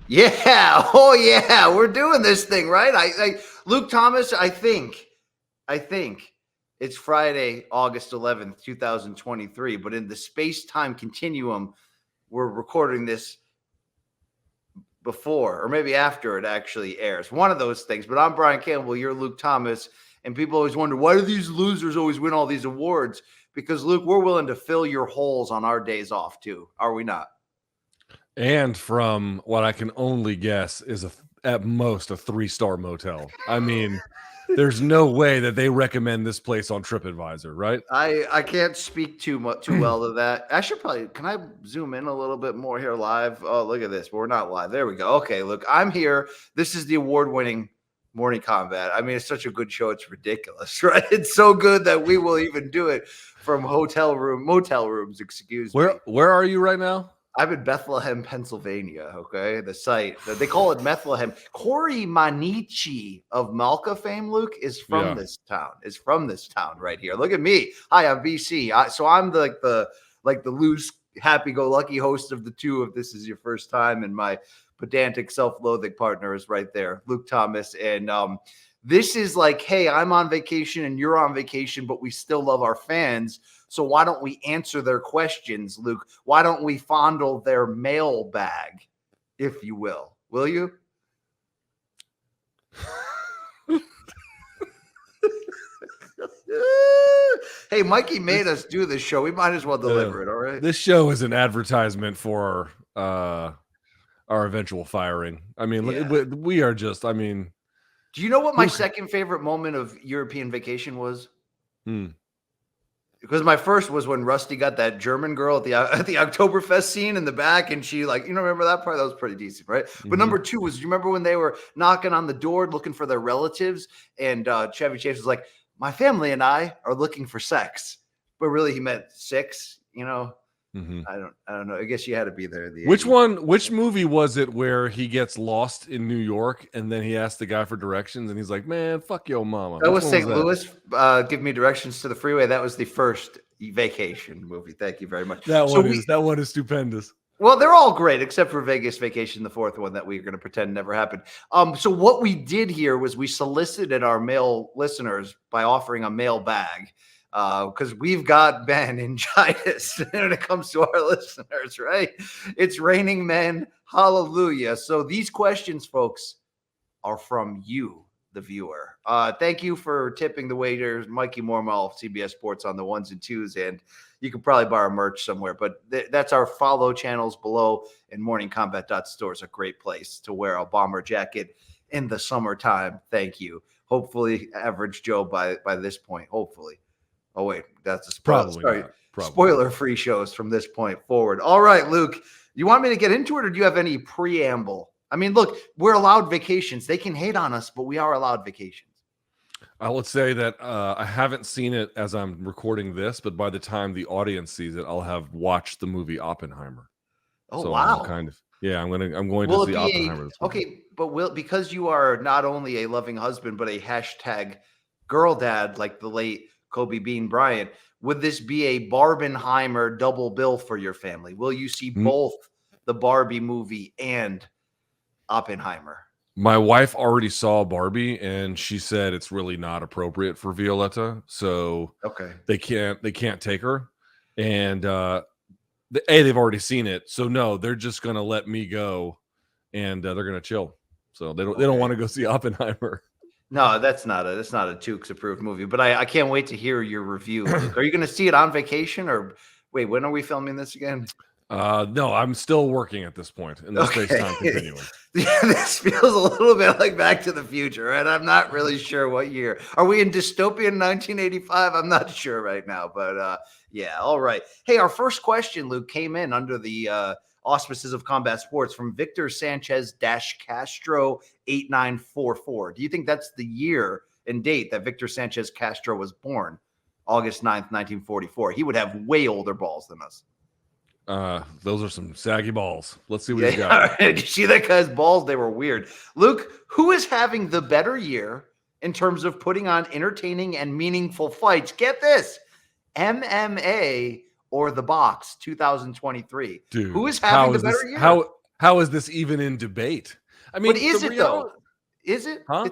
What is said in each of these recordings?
Yeah. Oh, yeah. We're doing this thing, right? Luke Thomas, I think it's Friday, August 11th, 2023, but in the space-time continuum, we're recording this before or maybe after it actually airs. One of those things. But I'm Brian Campbell. You're Luke Thomas. And people always wonder, why do these losers always win all these awards? Because, Luke, we're willing to fill your holes on our days off, too. Are we not? And from what I can only guess is at most a 3-star motel. I mean, there's no way that they recommend this place on TripAdvisor, right? I can't speak too well to that. I should probably, can I zoom in a little bit more here live? Oh, look at this. But we're not live. There we go. Okay, look, I'm here. This is the award-winning Morning Kombat. I mean, it's such a good show. It's ridiculous, right? It's so good that we will even do it from motel rooms, excuse me. Where are you right now? I'm in Bethlehem, Pennsylvania, okay? The site. They call it Bethlehem. Corey Manici of Malka fame, Luke, is from this town. Is from this town right here. Look at me. Hi, I'm BC. So I'm the loose, happy-go-lucky host of the two if this is your first time, and my pedantic, self-loathing partner is right there, Luke Thomas. And this is like, hey, I'm on vacation and you're on vacation, but we still love our fans. So why don't we answer their questions, Luke? Why don't we fondle their mailbag, if you will? Will you? Hey, Mikey made us do this show. We might as well deliver it, all right? This show is an advertisement for our eventual firing. I mean, we are just, I mean. Do you know what my second favorite moment of European vacation was? Because my first was when Rusty got that German girl at the Oktoberfest scene in the back, and she remember that part? That was pretty decent, right? Mm-hmm. But number two was, do you remember when they were knocking on the door looking for their relatives, and Chevy Chase was like, "My family and I are looking for sex," but really he meant six, you know? Mm-hmm. I don't know. I guess you had to be there. Which movie was it where he gets lost in New York and then he asks the guy for directions and he's like, "Man, fuck your mama." That was St. Louis. Give me directions to the freeway. That was the first vacation movie. Thank you very much. That one is stupendous. Well, they're all great except for Vegas Vacation, the fourth one that we're going to pretend never happened. So what we did here was we solicited our male listeners by offering a mailbag. Because we've got meningitis when it comes to our listeners, right? It's raining men. Hallelujah. So these questions, folks, are from you, the viewer. Thank you for tipping the waiters, Mikey Mormel of CBS Sports on the ones and twos, and you can probably buy our merch somewhere, but that's our follow channels below, and morningkombat.store is a great place to wear a bomber jacket in the summertime. Thank you. Hopefully, average Joe by this point, hopefully. Oh, wait, that's a spoiler. Sorry. Spoiler-free shows from this point forward. All right, Luke, you want me to get into it, or do you have any preamble? I mean, look, we're allowed vacations. They can hate on us, but we are allowed vacations. I would say that I haven't seen it as I'm recording this, but by the time the audience sees it, I'll have watched the movie Oppenheimer. Oh, so wow. I'm going to see Oppenheimer. Okay, but because you are not only a loving husband, but a hashtag girl dad like the late Kobe Bean Bryant, would this be a Barbenheimer double bill for your family? Will you see both the Barbie movie and Oppenheimer? My wife already saw Barbie, and she said it's really not appropriate for Violetta, so they can't take her. And they've already seen it, so no, they're just gonna let me go, and they're gonna chill. So they don't want to go see Oppenheimer. No, that's not a Tukes approved movie, but I can't wait to hear your review. Luke. Are you going to see it on vacation, or wait, when are we filming this again? No, I'm still working at this point in the space-time continuum. This feels a little bit like Back to the Future, right? I'm not really sure what year. Are we in dystopian 1985? I'm not sure right now, but yeah, all right. Hey, our first question, Luke, came in under the auspices of Combat Sports from Victor Sanchez-Castro 8944. Do you think that's the year and date that Victor Sanchez Castro was born? August 9th, 1944. He would have way older balls than us. Those are some saggy balls. Let's see what he's got. Did you see that guy's balls? They were weird. Luke, who is having the better year in terms of putting on entertaining and meaningful fights? Get this, MMA or the box 2023. Dude, who is having the better year? How is this even in debate? I mean, but is it though? Is it? Huh?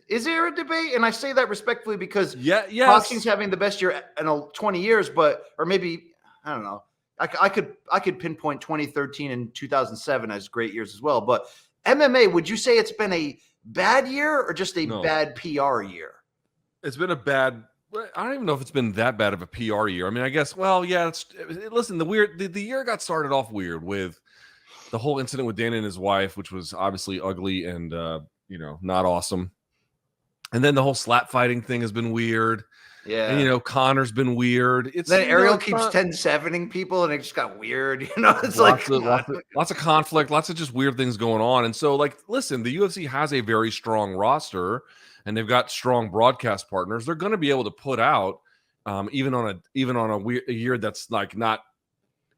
Is there a debate? And I say that respectfully because yes. boxing's having the best year in 20 years, or maybe, I don't know. I could pinpoint 2013 and 2007 as great years as well. But MMA, would you say it's been a bad year or just a bad PR year? It's been a bad. I don't even know if it's been that bad of a PR year. I mean, I guess. Well, yeah. Listen, the year got started off weird with the whole incident with Dana and his wife, which was obviously ugly and not awesome. And then the whole slap fighting thing has been weird. Yeah. And Connor's been weird. Then Ariel keeps 10-7ing people and it just got weird. It's lots of conflict, lots of just weird things going on. And so, listen, the UFC has a very strong roster and they've got strong broadcast partners. They're going to be able to put out even on a year that's not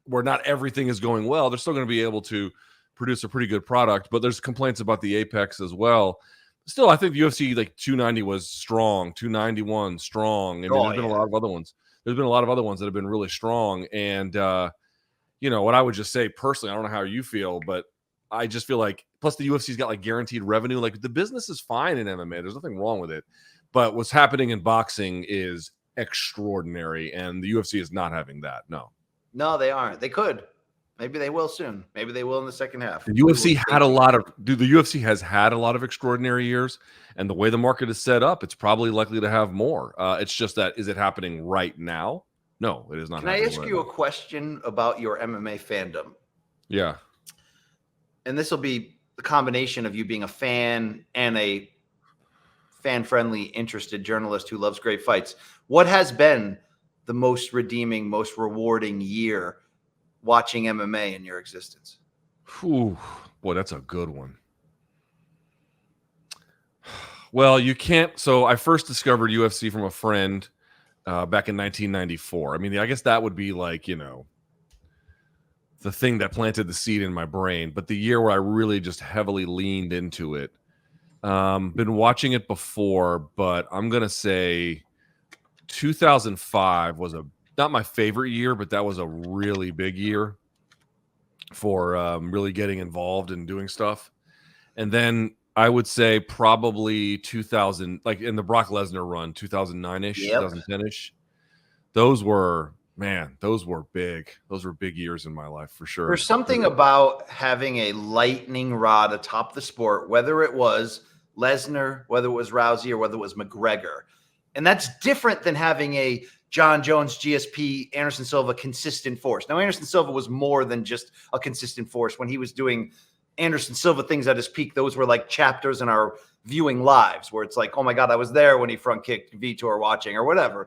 where not everything is going well. They're still going to be able to produce a pretty good product, but there's complaints about the Apex as well. Still, I think the UFC 290 was strong, 291 strong. There's been a lot of other ones. There's been a lot of other ones that have been really strong. And what I would just say personally, I don't know how you feel, but I just feel like, plus the UFC's got guaranteed revenue. The business is fine in MMA. There's nothing wrong with it. But what's happening in boxing is extraordinary, and the UFC is not having that. No, they aren't. They could. Maybe they will soon. Maybe they will in the second half. The UFC the UFC has had a lot of extraordinary years, and the way the market is set up, it's probably likely to have more. It's just that, is it happening right now? No, it is not. Can I ask you a question about your MMA fandom? Yeah. And this will be the combination of you being a fan and a fan-friendly, interested journalist who loves great fights. What has been the most redeeming, most rewarding year watching MMA in your existence? Boy, that's a good one. Well, you can't. So I first discovered UFC from a friend back in 1994. I mean, I guess that would be the thing that planted the seed in my brain. But the year where I really just heavily leaned into it. Been watching it before, but I'm going to say 2005 was not my favorite year, but that was a really big year for really getting involved and doing stuff. And then I would say probably 2000, in the Brock Lesnar run, 2009-ish, 2010-ish. Those were big. Those were big years in my life for sure. There's something about having a lightning rod atop the sport, whether it was Lesnar, whether it was Rousey, or whether it was McGregor. And that's different than having a John Jones, GSP, Anderson Silva consistent force. Now, Anderson Silva was more than just a consistent force. When he was doing Anderson Silva things at his peak, those were like chapters in our viewing lives where it's like, oh my God, I was there when he front kicked Vitor watching or whatever.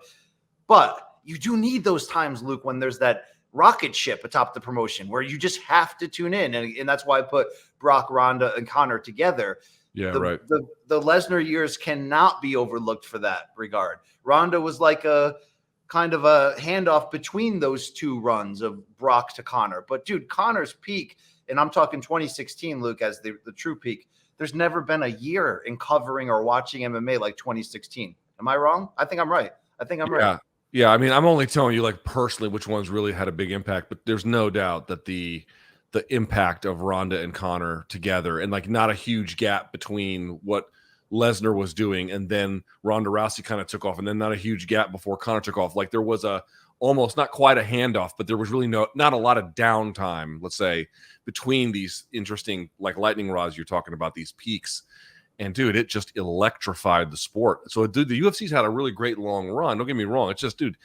But you do need those times, Luke, when there's that rocket ship atop the promotion where you just have to tune in. And that's why I put Brock, Ronda, and Conor together. Yeah, right. The Lesnar years cannot be overlooked for that regard. Ronda was like a kind of a handoff between those two runs of Brock to Conor. But dude, Conor's peak, and I'm talking 2016, Luke, as the true peak. There's never been a year in covering or watching MMA like 2016. Am I wrong? I think I'm right. Right. Yeah. I mean, I'm only telling you personally which ones really had a big impact, but there's no doubt that the impact of Ronda and Conor together, and not a huge gap between what Lesnar was doing and then Ronda Rousey kind of took off, and then not a huge gap before Conor took off. There was almost not quite a handoff, but there was really not a lot of downtime, let's say, between these interesting lightning rods you're talking about, these peaks. And dude, it just electrified the sport. So dude, the UFC's had a really great long run. Don't get me wrong. It's just, dude,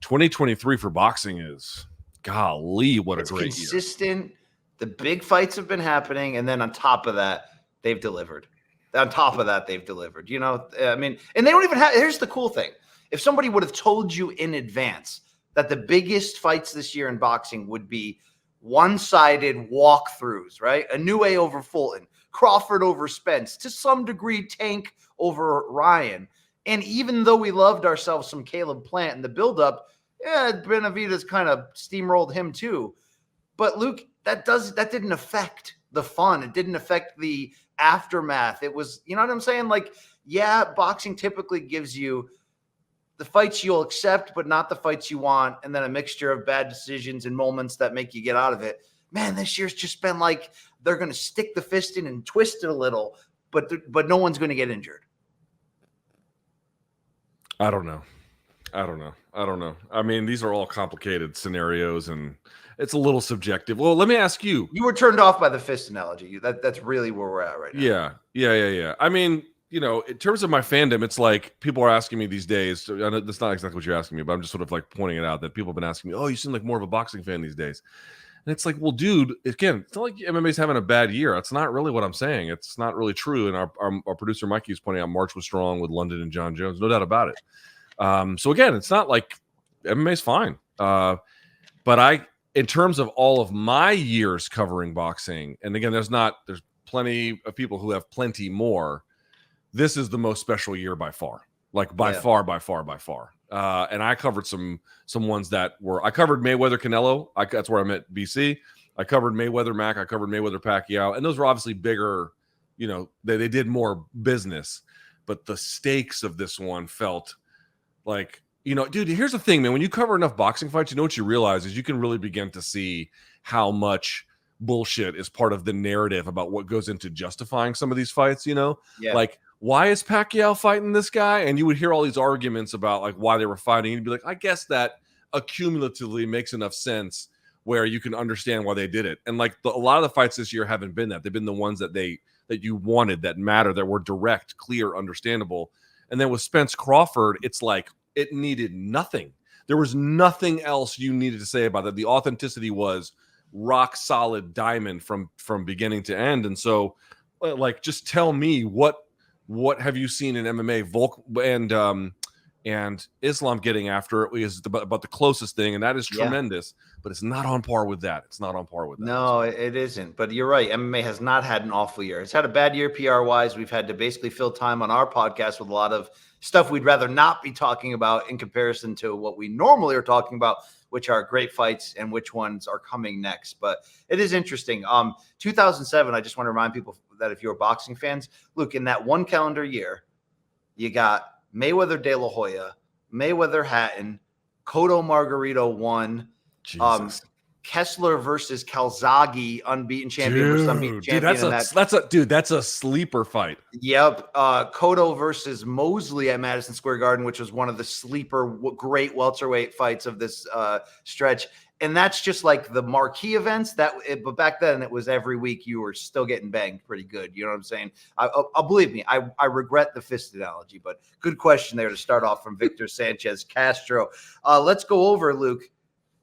2023 for boxing is, golly, what a great consistent year. The big fights have been happening, and then on top of that, they've delivered. I mean, and they don't even have – here's the cool thing. If somebody would have told you in advance that the biggest fights this year in boxing would be one-sided walkthroughs, right? Inoue over Fulton, Crawford over Spence, to some degree Tank over Ryan. And even though we loved ourselves some Caleb Plant in the buildup, Benavidez kind of steamrolled him too. But Luke, that didn't affect the fun. It didn't affect the aftermath. It was, you know what I'm saying? Boxing typically gives you the fights you'll accept, but not the fights you want, and then a mixture of bad decisions and moments that make you get out of it. man, this year's just been like they're going to stick the fist in and twist it a little, but no one's going to get injured. I don't know. I mean, these are all complicated scenarios, and it's a little subjective. Well, let me ask you. You were turned off by the fist analogy. That's really where we're at right now. Yeah. I mean, in terms of my fandom, it's like people are asking me these days. I know that's not exactly what you're asking me, but I'm just sort of like pointing it out that people have been asking me, oh, you seem like more of a boxing fan these days. And it's like, well, dude, again, it's not like MMA's having a bad year. That's not really what I'm saying. It's not really true. And our producer, Mikey, was pointing out March was strong with London and John Jones. No doubt about it. So again, it's not like MMA's fine. But in terms of all of my years covering boxing, and again, there's plenty of people who have plenty more. This is the most special year by far, by far. And I covered some ones I covered Mayweather Canelo. That's where I met BC. I covered Mayweather Mac. I covered Mayweather Pacquiao. And those were obviously bigger, they did more business, but the stakes of this one felt like, dude, here's the thing, man. When you cover enough boxing fights, what you realize is you can really begin to see how much bullshit is part of the narrative about what goes into justifying some of these fights, Like, why is Pacquiao fighting this guy? And you would hear all these arguments about why they were fighting. You'd be like, I guess that accumulatively makes enough sense where you can understand why they did it. And a lot of the fights this year haven't been that. They've been the ones that you wanted, that matter, that were direct, clear, understandable. And then with Spence Crawford, it's like it needed nothing. There was nothing else you needed to say about it. The authenticity was rock solid diamond from beginning to end. And so, just tell me what have you seen in MMA? Volk and Islam getting after it is about the closest thing, and that is tremendous. But it's not on par with that. No, it isn't. But you're right. MMA has not had an awful year. It's had a bad year PR-wise. We've had to basically fill time on our podcast with a lot of stuff we'd rather not be talking about in comparison to what we normally are talking about, which are great fights and which ones are coming next. But it is interesting. 2007, I just want to remind people that if you're boxing fans, look, in that one calendar year, you got Mayweather De La Hoya, Mayweather Hatton, Cotto Margarito won. Kessler versus Calzaghe, unbeaten champion versus unbeaten champion. That's a sleeper fight. Yep. Cotto versus Mosley at Madison Square Garden, which was one of the sleeper great welterweight fights of this stretch. And that's just like the marquee events but back then it was every week you were still getting banged pretty good. You know what I'm saying? Believe me, I regret the fist analogy, but good question there to start off from Victor Sanchez Castro. Let's go over, Luke,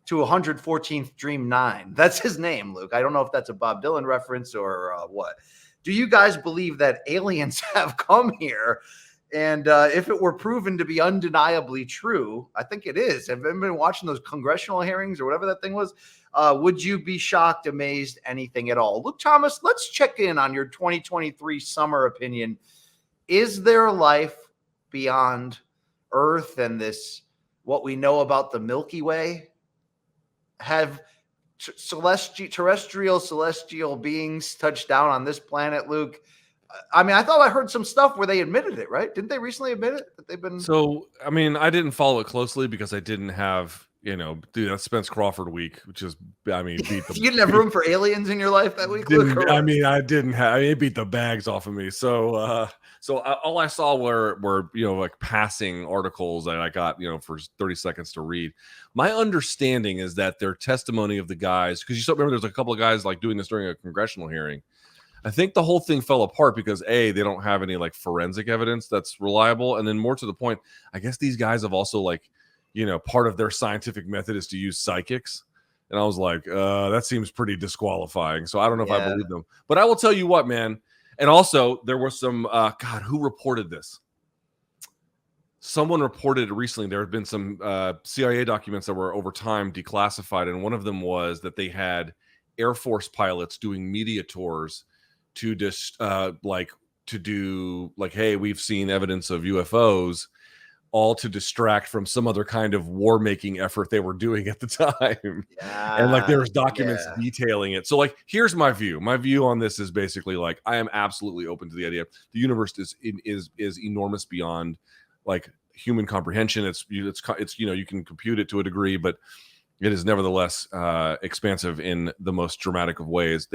to 114th Dream 9. That's his name, Luke. I don't know if that's a Bob Dylan reference or what. Do you guys believe that aliens have come here? And if it were proven to be undeniably true, I think it is. Have you been watching those congressional hearings or whatever that thing was? Would you be shocked, amazed, anything at all? Luke Thomas, let's check in on your 2023 summer opinion. Is there life beyond Earth and what we know about the Milky Way? Have terrestrial celestial beings touched down on this planet, Luke? I mean, I thought I heard some stuff where they admitted it, right? Didn't they recently admit it that they've been? So, I mean, I didn't follow it closely because I didn't have, dude, that's Spence Crawford week, which is, beat the. You didn't have room for aliens in your life that week, Luke? I didn't have. It beat the bags off of me. So, all I saw were passing articles that I got for 30 seconds to read. My understanding is that their testimony of the guys, because you still remember there's a couple of guys doing this during a congressional hearing. I think the whole thing fell apart because they don't have any forensic evidence that's reliable, and then more to the point, I guess these guys have also part of their scientific method is to use psychics, and I was like, that seems pretty disqualifying. So I don't know if I believe them, but I will tell you what, man. And also there was some who reported this? Someone reported recently there had been some CIA documents that were over time declassified, and one of them was that they had Air Force pilots doing media tours to just hey, we've seen evidence of UFOs, all to distract from some other kind of war making effort they were doing at the time. And there was documents detailing it. So here's my view. My view on this is basically I am absolutely open to the idea. The universe is enormous beyond human comprehension. It's you can compute it to a degree, but it is nevertheless expansive in the most dramatic of ways.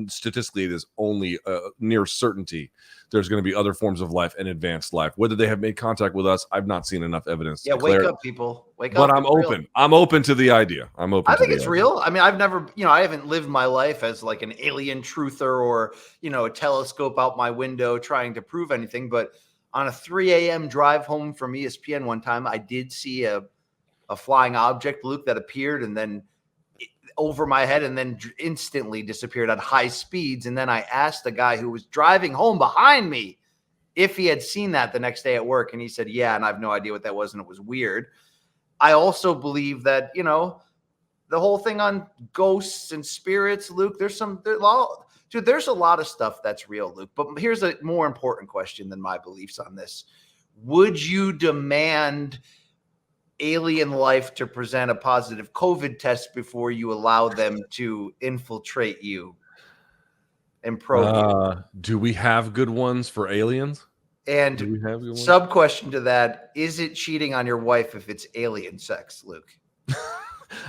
Statistically, it is only near certainty there's going to be other forms of life and advanced life. Whether they have made contact with us, I've not seen enough evidence to declare. Wake up, people. Wake up. But I'm open. Real. I'm open to the idea. I think it's real. I mean, I've never, I haven't lived my life as like an alien truther or, a telescope out my window trying to prove anything. But on a 3 a.m. drive home from ESPN one time, I did see a flying object, Luke, that appeared and then over my head and then instantly disappeared at high speeds. And then I asked the guy who was driving home behind me if he had seen that the next day at work. And he said, yeah. And I have no idea what that was. And it was weird. I also believe that, the whole thing on ghosts and spirits, Luke, there's a lot of stuff that's real, Luke. But here's a more important question than my beliefs on this. Would you demand alien life to present a positive COVID test before you allow them to infiltrate you and probe you? Do we have good ones for aliens? And sub question to that, is it cheating on your wife if it's alien sex, Luke?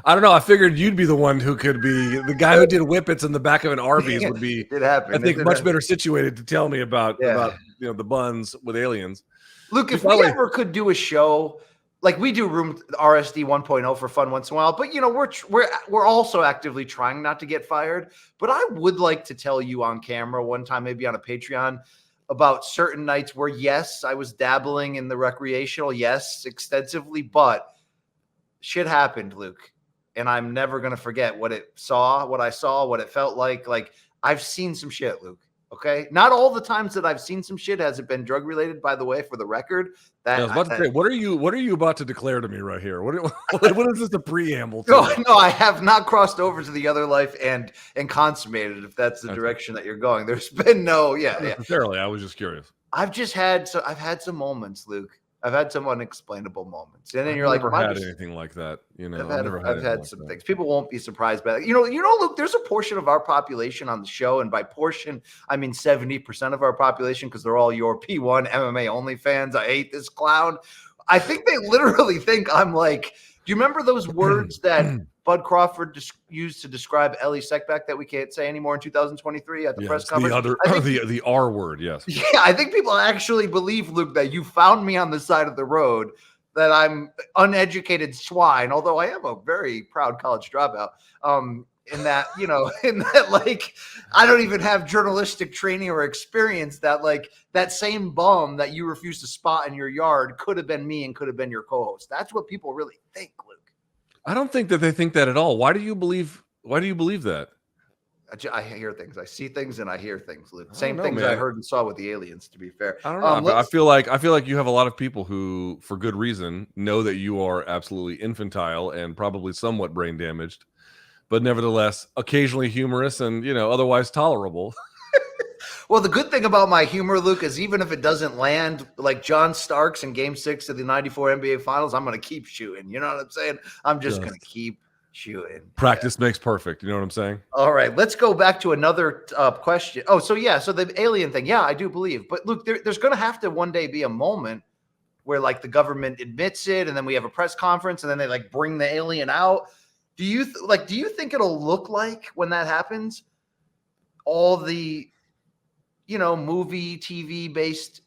I don't know. I figured you'd be the one who could be the guy who did whippets in the back of an Arbys would be, I think, much better situated to tell me about the buns with aliens. Luke, if we ever could do a show, like we do Room RSD 1.0 for fun once in a while, but we're also actively trying not to get fired. But I would like to tell you on camera one time, maybe on a Patreon, about certain nights where, yes, I was dabbling in the recreational, yes, extensively, but shit happened, Luke. And I'm never going to forget what I saw, what it felt like. Like, I've seen some shit, Luke. Okay. Not all the times that I've seen some shit has it been drug related, by the way, for the record. I was about to say, what are you about to declare to me right here? What is this a preamble to? No, I have not crossed over to the other life and consummated, if that's the direction that you're going. There's been no, necessarily. I was just curious. I've had some moments, Luke. I've had some unexplainable moments, and then I've you're like, never had anything like that. I've had some things. People won't be surprised by that. Look, there's a portion of our population on the show, and by portion, I mean 70% of our population, because they're all your P1 MMA only fans. I hate this clown. I think they literally think I'm like. Do you remember those words that Bud Crawford used to describe Ellie Seckback that we can't say anymore in 2023 at the press conference? The R word, yes. Yeah, I think people actually believe, Luke, that you found me on the side of the road, that I'm uneducated swine, although I am a very proud college dropout. In that, like, I don't even have journalistic training or experience that, like, that same bum that you refused to spot in your yard could have been me and could have been your co-host. That's what people really think, Luke. I don't think that they think that at all. Why do you believe that? I hear things. I see things and I hear things, Luke. Same things I heard and saw with the aliens, to be fair. I don't know. I feel like you have a lot of people who, for good reason, know that you are absolutely infantile and probably somewhat brain damaged, but nevertheless, occasionally humorous and, otherwise tolerable. Well, the good thing about my humor, Luke, is even if it doesn't land like John Starks in Game 6 of the '94 NBA Finals, I'm going to keep shooting. You know what I'm saying? I'm just going to keep shooting. Practice makes perfect. You know what I'm saying? All right. Let's go back to another question. Oh, so the alien thing. Yeah, I do believe. But, Luke, there's going to have to one day be a moment where, like, the government admits it, and then we have a press conference, and then they, like, bring the alien out. Do you think it'll look like when that happens, all the, movie, TV based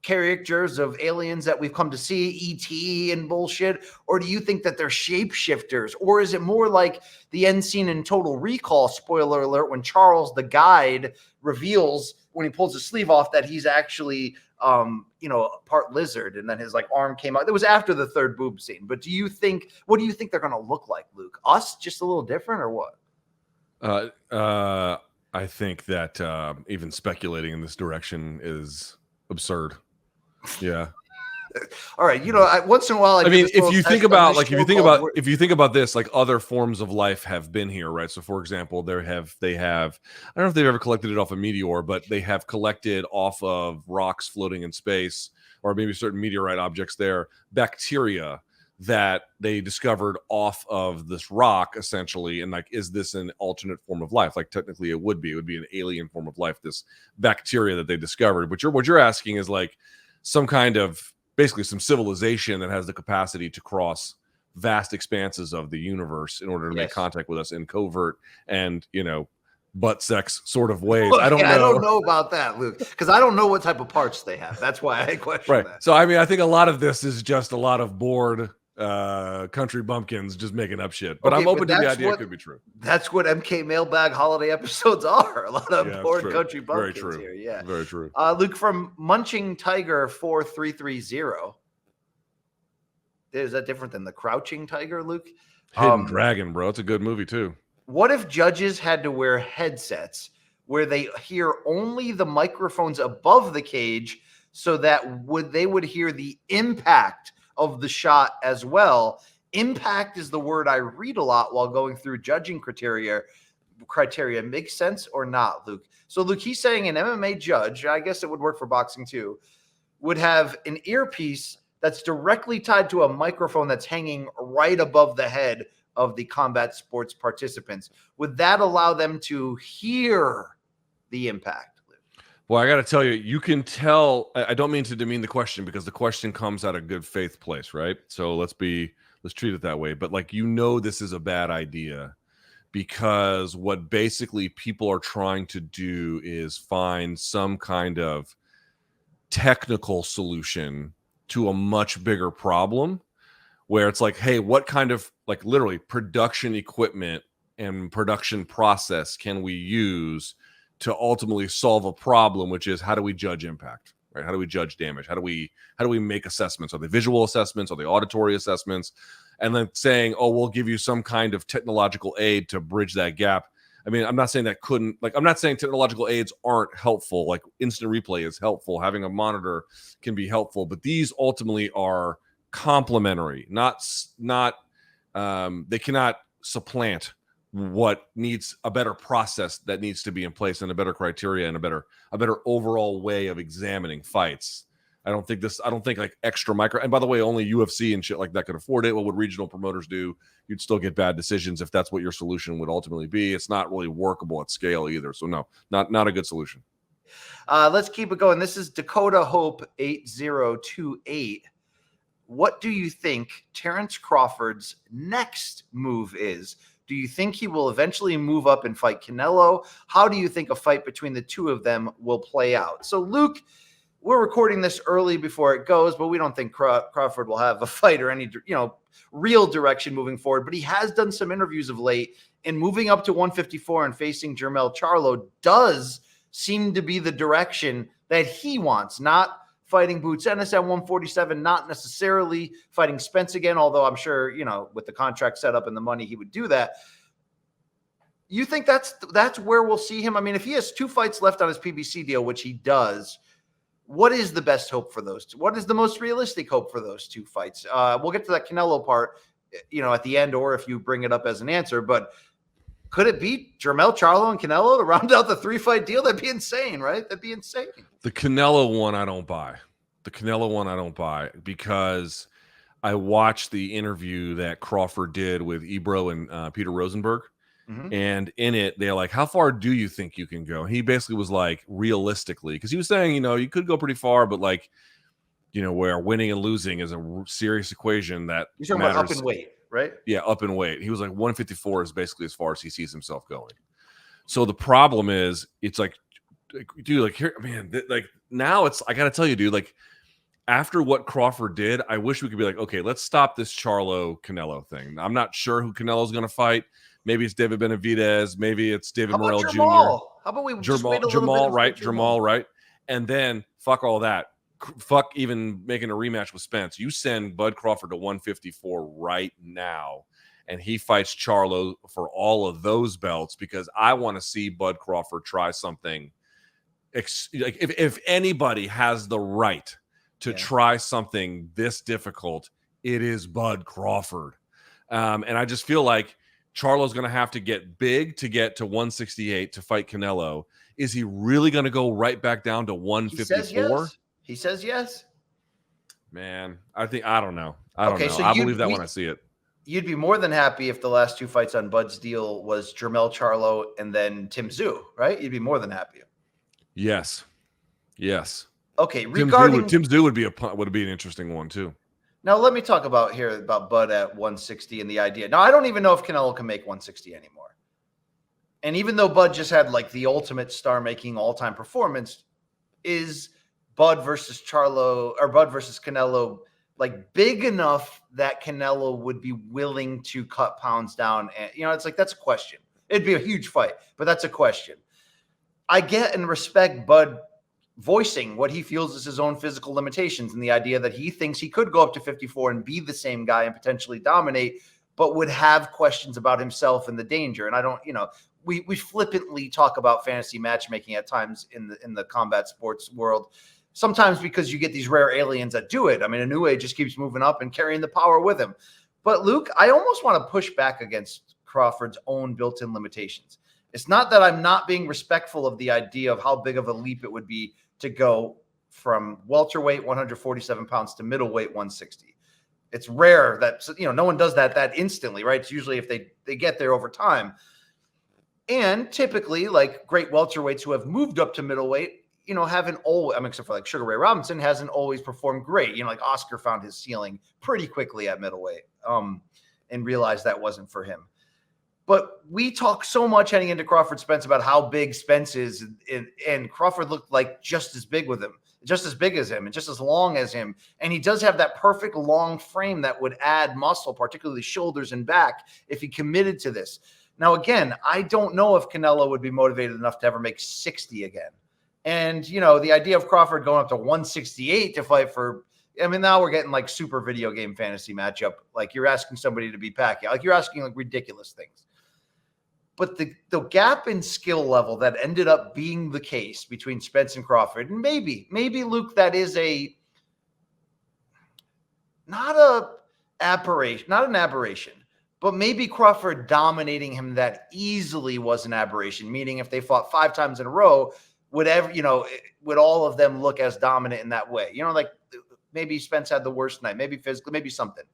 characters of aliens that we've come to see, E.T. and bullshit? Or do you think that they're shapeshifters? Or is it more like the end scene in Total Recall, spoiler alert, when Charles, the guide, reveals when he pulls his sleeve off that he's actually part lizard, and then his like arm came out. It was after the third boob scene. But what do you think they're going to look like, Luke? Us just a little different, or what? I think that even speculating in this direction is absurd. Yeah. All right. Once in a while, if you think about this, like, other forms of life have been here, right? So, for example, they have. I don't know if they've ever collected it off a meteor, but they have collected off of rocks floating in space, or maybe certain meteorite objects there, bacteria that they discovered off of this rock, essentially. And, like, is this an alternate form of life? Like, technically it would be an alien form of life, this bacteria that they discovered. But what you're asking is, like, some kind of, basically some civilization that has the capacity to cross vast expanses of the universe in order to make contact with us in covert and, butt sex sort of ways. Okay, I don't know. I don't know about that, Luke, because I don't know what type of parts they have. That's why I question that. So, I think a lot of this is just a lot of bored country bumpkins just making up shit. But I'm open to the idea it could be true. That's what MK Mailbag holiday episodes are. A lot of bored country bumpkins Very true. here. Yeah, very true. Luke from Munching Tiger 4330. Is that different than the Crouching Tiger, Luke? Hidden Dragon, bro. It's a good movie too. What if judges had to wear headsets where they hear only the microphones above the cage so that they would hear the impact of the shot as well? Impact is the word I read a lot while going through judging criteria. Makes sense or not, Luke? So, Luke, he's saying an MMA judge, I guess it would work for boxing too, would have an earpiece that's directly tied to a microphone that's hanging right above the head of the combat sports participants. Would that allow them to hear the impact? Well, I got to tell you, you can tell. I don't mean to demean the question because the question comes out of good faith place, right? So let's treat it that way. But this is a bad idea because what basically people are trying to do is find some kind of technical solution to a much bigger problem, where it's like, hey, what kind of literally production equipment and production process can we use to ultimately solve a problem, which is how do we judge impact, right? How do we judge damage? How do we make assessments? Are they visual assessments? Are they auditory assessments? And then saying, oh, we'll give you some kind of technological aid to bridge that gap. I'm not saying that couldn't, I'm not saying technological aids aren't helpful. Like instant replay is helpful. Having a monitor can be helpful, but these ultimately are complementary, they cannot supplant what needs a better process that needs to be in place and a better criteria and a better overall way of examining fights. I don't think extra micro, and by the way, only UFC and shit like that could afford it. What would regional promoters do? You'd still get bad decisions if that's what your solution would ultimately be. It's not really workable at scale either. So no, not a good solution. Let's keep it going. This is Dakota Hope 8028. What do you think Terence Crawford's next move is? Do you think he will eventually move up and fight Canelo? How do you think a fight between the two of them will play out? So, Luke, we're recording this early before it goes, but we don't think Crawford will have a fight or any, real direction moving forward. But he has done some interviews of late, and moving up to 154 and facing Jermell Charlo does seem to be the direction that he wants. Not fighting Boots Ennis at 147, not necessarily fighting Spence again, although I'm sure, with the contract set up and the money, he would do that. You think that's where we'll see him? If he has 2 fights left on his PBC deal, which he does, what is the best hope for those two? What is the most realistic hope for those 2 fights? We'll get to that Canelo part, at the end, or if you bring it up as an answer, but could it be Jermell Charlo and Canelo to round out the 3-fight deal? That'd be insane, right? That'd be insane. The Canelo one, I don't buy. Because I watched the interview that Crawford did with Ebro and Peter Rosenberg. Mm-hmm. And in it, they're like, how far do you think you can go? And he basically was like, realistically, because he was saying, you could go pretty far, but where winning and losing is a serious equation that you're talking matters. About up in weight, right? Yeah, up in weight. He was like 154 is basically as far as he sees himself going. So the problem is, it's like, dude, here, man, now it's, I got to tell you, dude, after what Crawford did, I wish we could be like, okay, let's stop this Charlo Canelo thing. I'm not sure who Canelo's going to fight. Maybe it's David Benavidez. Maybe it's David Morrell Jr. How about we Jamal, right? And then fuck all that. Fuck even making a rematch with Spence. You send Bud Crawford to 154 right now, and he fights Charlo for all of those belts, because I want to see Bud Crawford try something. If anybody has the right to try something this difficult, it is Bud Crawford. And I just feel like Charlo's going to have to get big to get to 168 to fight Canelo. Is he really going to go right back down to 154? He says yes. Man, I don't know. I don't know. So I believe that when I see it. You'd be more than happy if the last 2 fights on Bud's deal was Jermell Charlo and then Tim Tszyu, right? You'd be more than happy. Yes. Okay, regarding Tim Tszyu would be an interesting one too. Now, let me talk about Bud at 160 and the idea. Now, I don't even know if Canelo can make 160 anymore. And even though Bud just had like the ultimate star-making all-time performance, is Bud versus Canelo like big enough that Canelo would be willing to cut pounds down? And it's like, that's a question. It'd be a huge fight, but that's a question. I get and respect Bud voicing what he feels is his own physical limitations and the idea that he thinks he could go up to 54 and be the same guy and potentially dominate, but would have questions about himself and the danger. And I don't, we flippantly talk about fantasy matchmaking at times in the combat sports world, sometimes because you get these rare aliens that do it. I mean, Inoue just keeps moving up and carrying the power with him. But Luke, I almost want to push back against Crawford's own built-in limitations. It's not that I'm not being respectful of the idea of how big of a leap it would be to go from welterweight 147 pounds to middleweight 160. It's rare that, no one does that instantly, right? It's usually if they get there over time. And typically, like great welterweights who have moved up to middleweight, haven't always, except for like Sugar Ray Robinson, hasn't always performed great. Like Oscar found his ceiling pretty quickly at middleweight and realized that wasn't for him. But we talk so much heading into Crawford Spence about how big Spence is, and Crawford looked like just as big with him, just as big as him, and just as long as him. And he does have that perfect long frame that would add muscle, particularly shoulders and back, if he committed to this. Now, again, I don't know if Canelo would be motivated enough to ever make 60 again. And, the idea of Crawford going up to 168 to fight for, now we're getting like super video game fantasy matchup. Like you're asking somebody to be Pacquiao, like you're asking like ridiculous things. But the gap in skill level that ended up being the case between Spence and Crawford, and maybe Luke, that is not an aberration, but maybe Crawford dominating him that easily was an aberration. Meaning, if they fought 5 times in a row, would all of them look as dominant in that way? Like maybe Spence had the worst night, maybe physically, maybe something.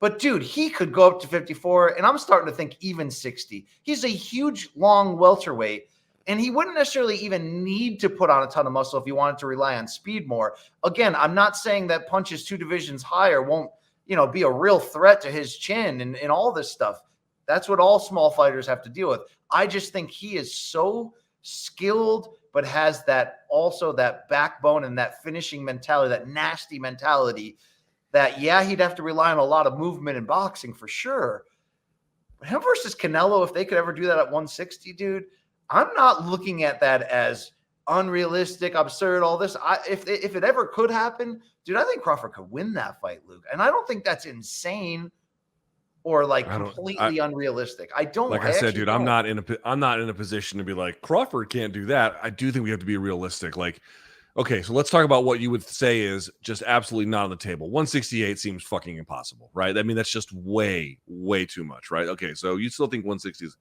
But, dude, he could go up to 54, and I'm starting to think even 60. He's a huge, long welterweight, and he wouldn't necessarily even need to put on a ton of muscle if he wanted to rely on speed more. Again, I'm not saying that punches 2 divisions higher won't, be a real threat to his chin and all this stuff. That's what all small fighters have to deal with. I just think he is so skilled, but has that backbone and that finishing mentality, that nasty mentality, that, he'd have to rely on a lot of movement in boxing for sure. But him versus Canelo, if they could ever do that at 160, dude, I'm not looking at that as unrealistic, absurd, all this. If it ever could happen, dude, I think Crawford could win that fight, Luke. And I don't think that's insane or like completely unrealistic. I don't. Like I said, dude, I'm not in a position to be like, Crawford can't do that. I do think we have to be realistic. Like, okay, so let's talk about what you would say is just absolutely not on the table. 168 seems fucking impossible, right? That's just way, way too much, right? Okay, so you still think 160 is...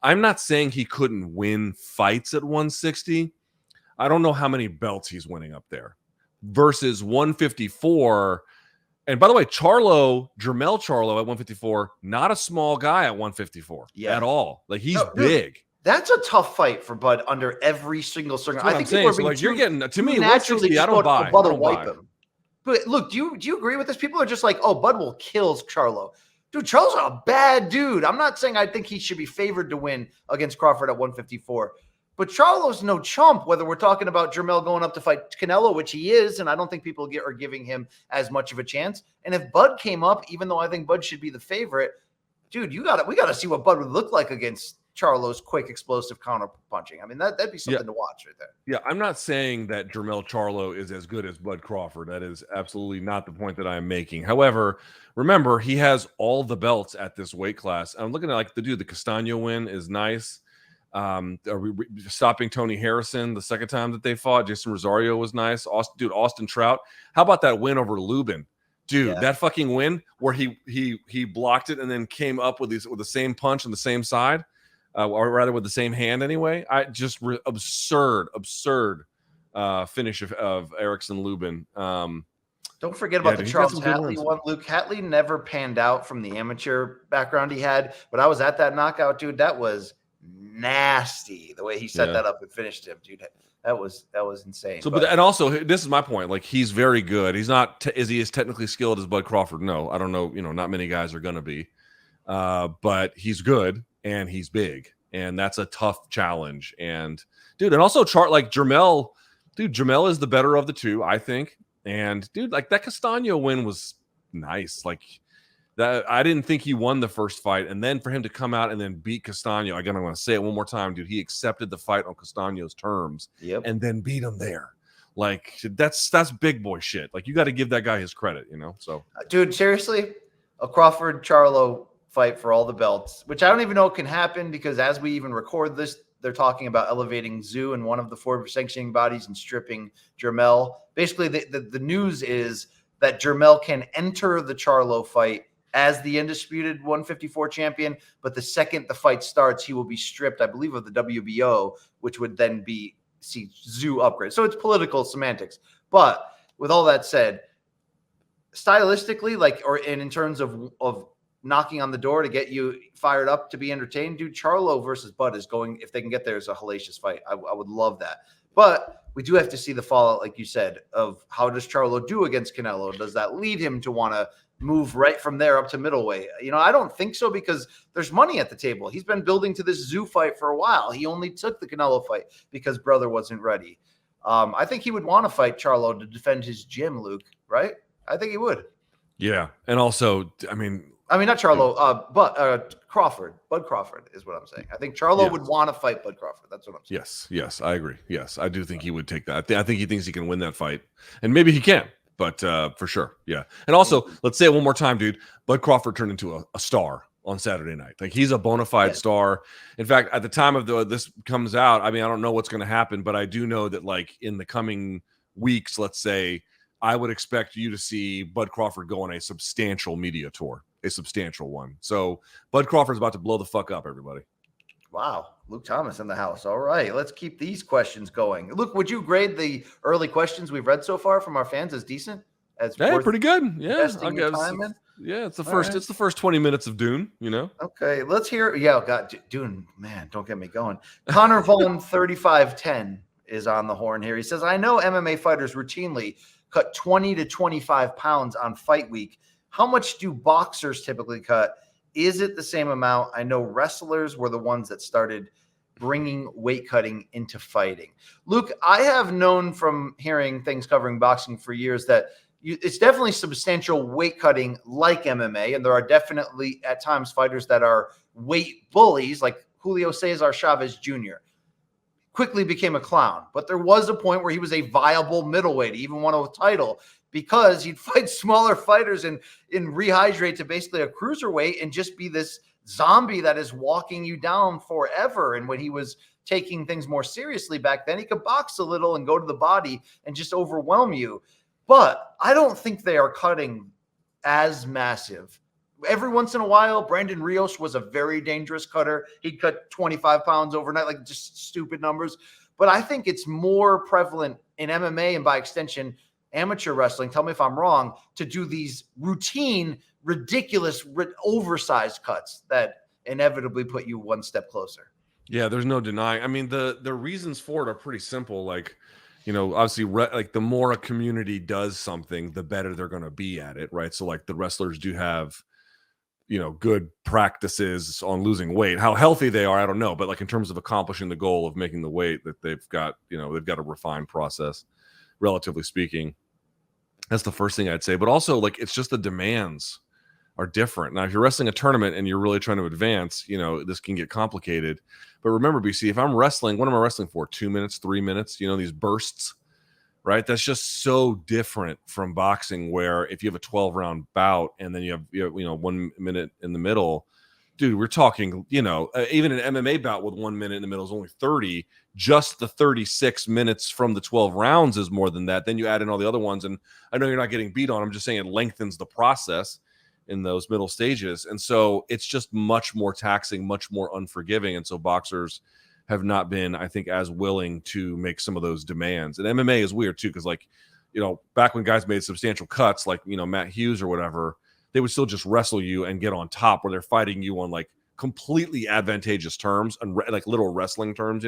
I'm not saying he couldn't win fights at 160. I don't know how many belts he's winning up there. Versus 154. And by the way, Jermell Charlo at 154, not a small guy at 154 at all. Like, he's big. Dude, that's a tough fight for Bud under every single circumstance. I think people are being you're getting, to me, 160, I don't buy. Him. But look, do you agree with this? People are just like, oh, Bud will kill Charlo. Dude, Charlo's a bad dude. I'm not saying I think he should be favored to win against Crawford at 154. But Charlo's no chump, whether we're talking about Jermell going up to fight Canelo, which he is, and I don't think people are giving him as much of a chance. And if Bud came up, even though I think Bud should be the favorite, dude, we got to see what Bud would look like against Charlo's quick, explosive counter punching. That'd be something to watch right there. Yeah, I'm not saying that Jermell Charlo is as good as Bud Crawford. That is absolutely not the point that I'm making. However, remember, he has all the belts at this weight class. I'm looking at the Castano win is nice. Stopping Tony Harrison the second time that they fought. Jason Rosario was nice. Austin Trout. How about that win over Lubin? Dude, that fucking win where he blocked it and then came up with the same punch on the same side. Or rather with the same hand anyway. Absurd finish of Erickson Lubin. Don't forget about the Charles Hatley one. Luke Hatley never panned out from the amateur background he had, but I was at that knockout, dude. That was nasty the way he set that up and finished him, dude. That was insane. So, but and also this is my point. Like, he's very good. He's not is he as technically skilled as Bud Crawford? No, I don't know. Not many guys are going to be, but he's good and he's big, and that's a tough challenge. And dude, and also like Jermell, dude, Jermell is the better of the two, I think. And dude, like that Castano win was nice. Like that, I didn't think he won the first fight, and then for him to come out and then beat Castano, again, I'm going to say it one more time, dude. He accepted the fight on Castano's terms, and then beat him there. Like that's big boy shit. Like you got to give that guy his credit, So, dude, seriously, a Crawford Charlo fight for all the belts, which I don't even know can happen because as we even record this, they're talking about elevating Zoo in one of the 4 sanctioning bodies and stripping Jermell. Basically, the news is that Jermell can enter the Charlo fight as the undisputed 154 champion, but the second the fight starts, he will be stripped, I believe, of the WBO, which would then see Zoo upgrade. So it's political semantics. But with all that said, stylistically, and in terms of knocking on the door to get you fired up to be entertained, dude, Charlo versus Bud is going, if they can get there, is a hellacious fight. I would love that. But we do have to see the fallout, like you said, of how does Charlo do against Canelo? Does that lead him to want to move right from there up to middleweight? I don't think so because there's money at the table. He's been building to this Zoo fight for a while. He only took the Canelo fight because brother wasn't ready. I think he would want to fight Charlo to defend his gym, Luke, right? I think he would. Yeah. And also, I mean, not Charlo, but Crawford. Bud Crawford is what I'm saying. I think Charlo would want to fight Bud Crawford. That's what I'm saying. Yes, I agree. Yes, I do think he would take that. I think he thinks he can win that fight, and maybe he can, but for sure, yeah. And also, let's say it one more time, dude. Bud Crawford turned into a star on Saturday night. Like he's a bona fide star. In fact, at the time of this comes out, I mean, I don't know what's going to happen, but I do know that like in the coming weeks, let's say, I would expect you to see Bud Crawford go on a substantial media tour. A substantial one. So Bud Crawford's about to blow the fuck up, everybody. Wow. Luke Thomas in the house. All right. Let's keep these questions going. Luke, would you grade the early questions we've read so far from our fans as decent? Pretty good. Yeah. Time in? Yeah, it's the first. It's the first 20 minutes of Dune. Okay, let's hear. Yeah, God, Dune. Man, don't get me going. Connor Vaughn 3510 is on the horn here. He says, "I know MMA fighters routinely cut 20 to 25 pounds on fight week. How much do boxers typically cut? Is it the same amount? I know wrestlers were the ones that started bringing weight cutting into fighting." Luke, I have known from hearing things covering boxing for years that it's definitely substantial weight cutting like MMA. And there are definitely at times fighters that are weight bullies like Julio Cesar Chavez Jr. quickly became a clown. But there was a point where he was a viable middleweight, he even won a title, because he'd fight smaller fighters and rehydrate to basically a cruiserweight and just be this zombie that is walking you down forever. And when he was taking things more seriously back then, he could box a little and go to the body and just overwhelm you. But I don't think they are cutting as massive. Every once in a while, Brandon Rios was a very dangerous cutter. He'd cut 25 pounds overnight, like just stupid numbers. But I think it's more prevalent in MMA and by extension, amateur wrestling, tell me if I'm wrong, to do these routine, ridiculous, oversized cuts that inevitably put you one step closer. Yeah, there's no denying. I mean, the reasons for it are pretty simple. Like, obviously, like the more a community does something, the better they're going to be at it, right? So like the wrestlers do have, good practices on losing weight. How healthy they are, I don't know. But like in terms of accomplishing the goal of making the weight that they've got, they've got a refined process, relatively speaking. That's the first thing I'd say. But also, like, it's just the demands are different. Now, if you're wrestling a tournament and you're really trying to advance, this can get complicated. But remember, BC, if I'm wrestling, what am I wrestling for? 2 minutes, 3 minutes, these bursts, right? That's just so different from boxing, where if you have a 12-round bout and then you have 1 minute in the middle, dude, we're talking, even an MMA bout with 1 minute in the middle is only 30. Just the 36 minutes from the 12 rounds is more than that. Then you add in all the other ones. And I know you're not getting beat on. I'm just saying it lengthens the process in those middle stages. And so it's just much more taxing, much more unforgiving. And so boxers have not been, I think, as willing to make some of those demands. And MMA is weird too, because back when guys made substantial cuts, like, Matt Hughes or whatever, they would still just wrestle you and get on top, where they're fighting you on like completely advantageous terms and like little wrestling terms,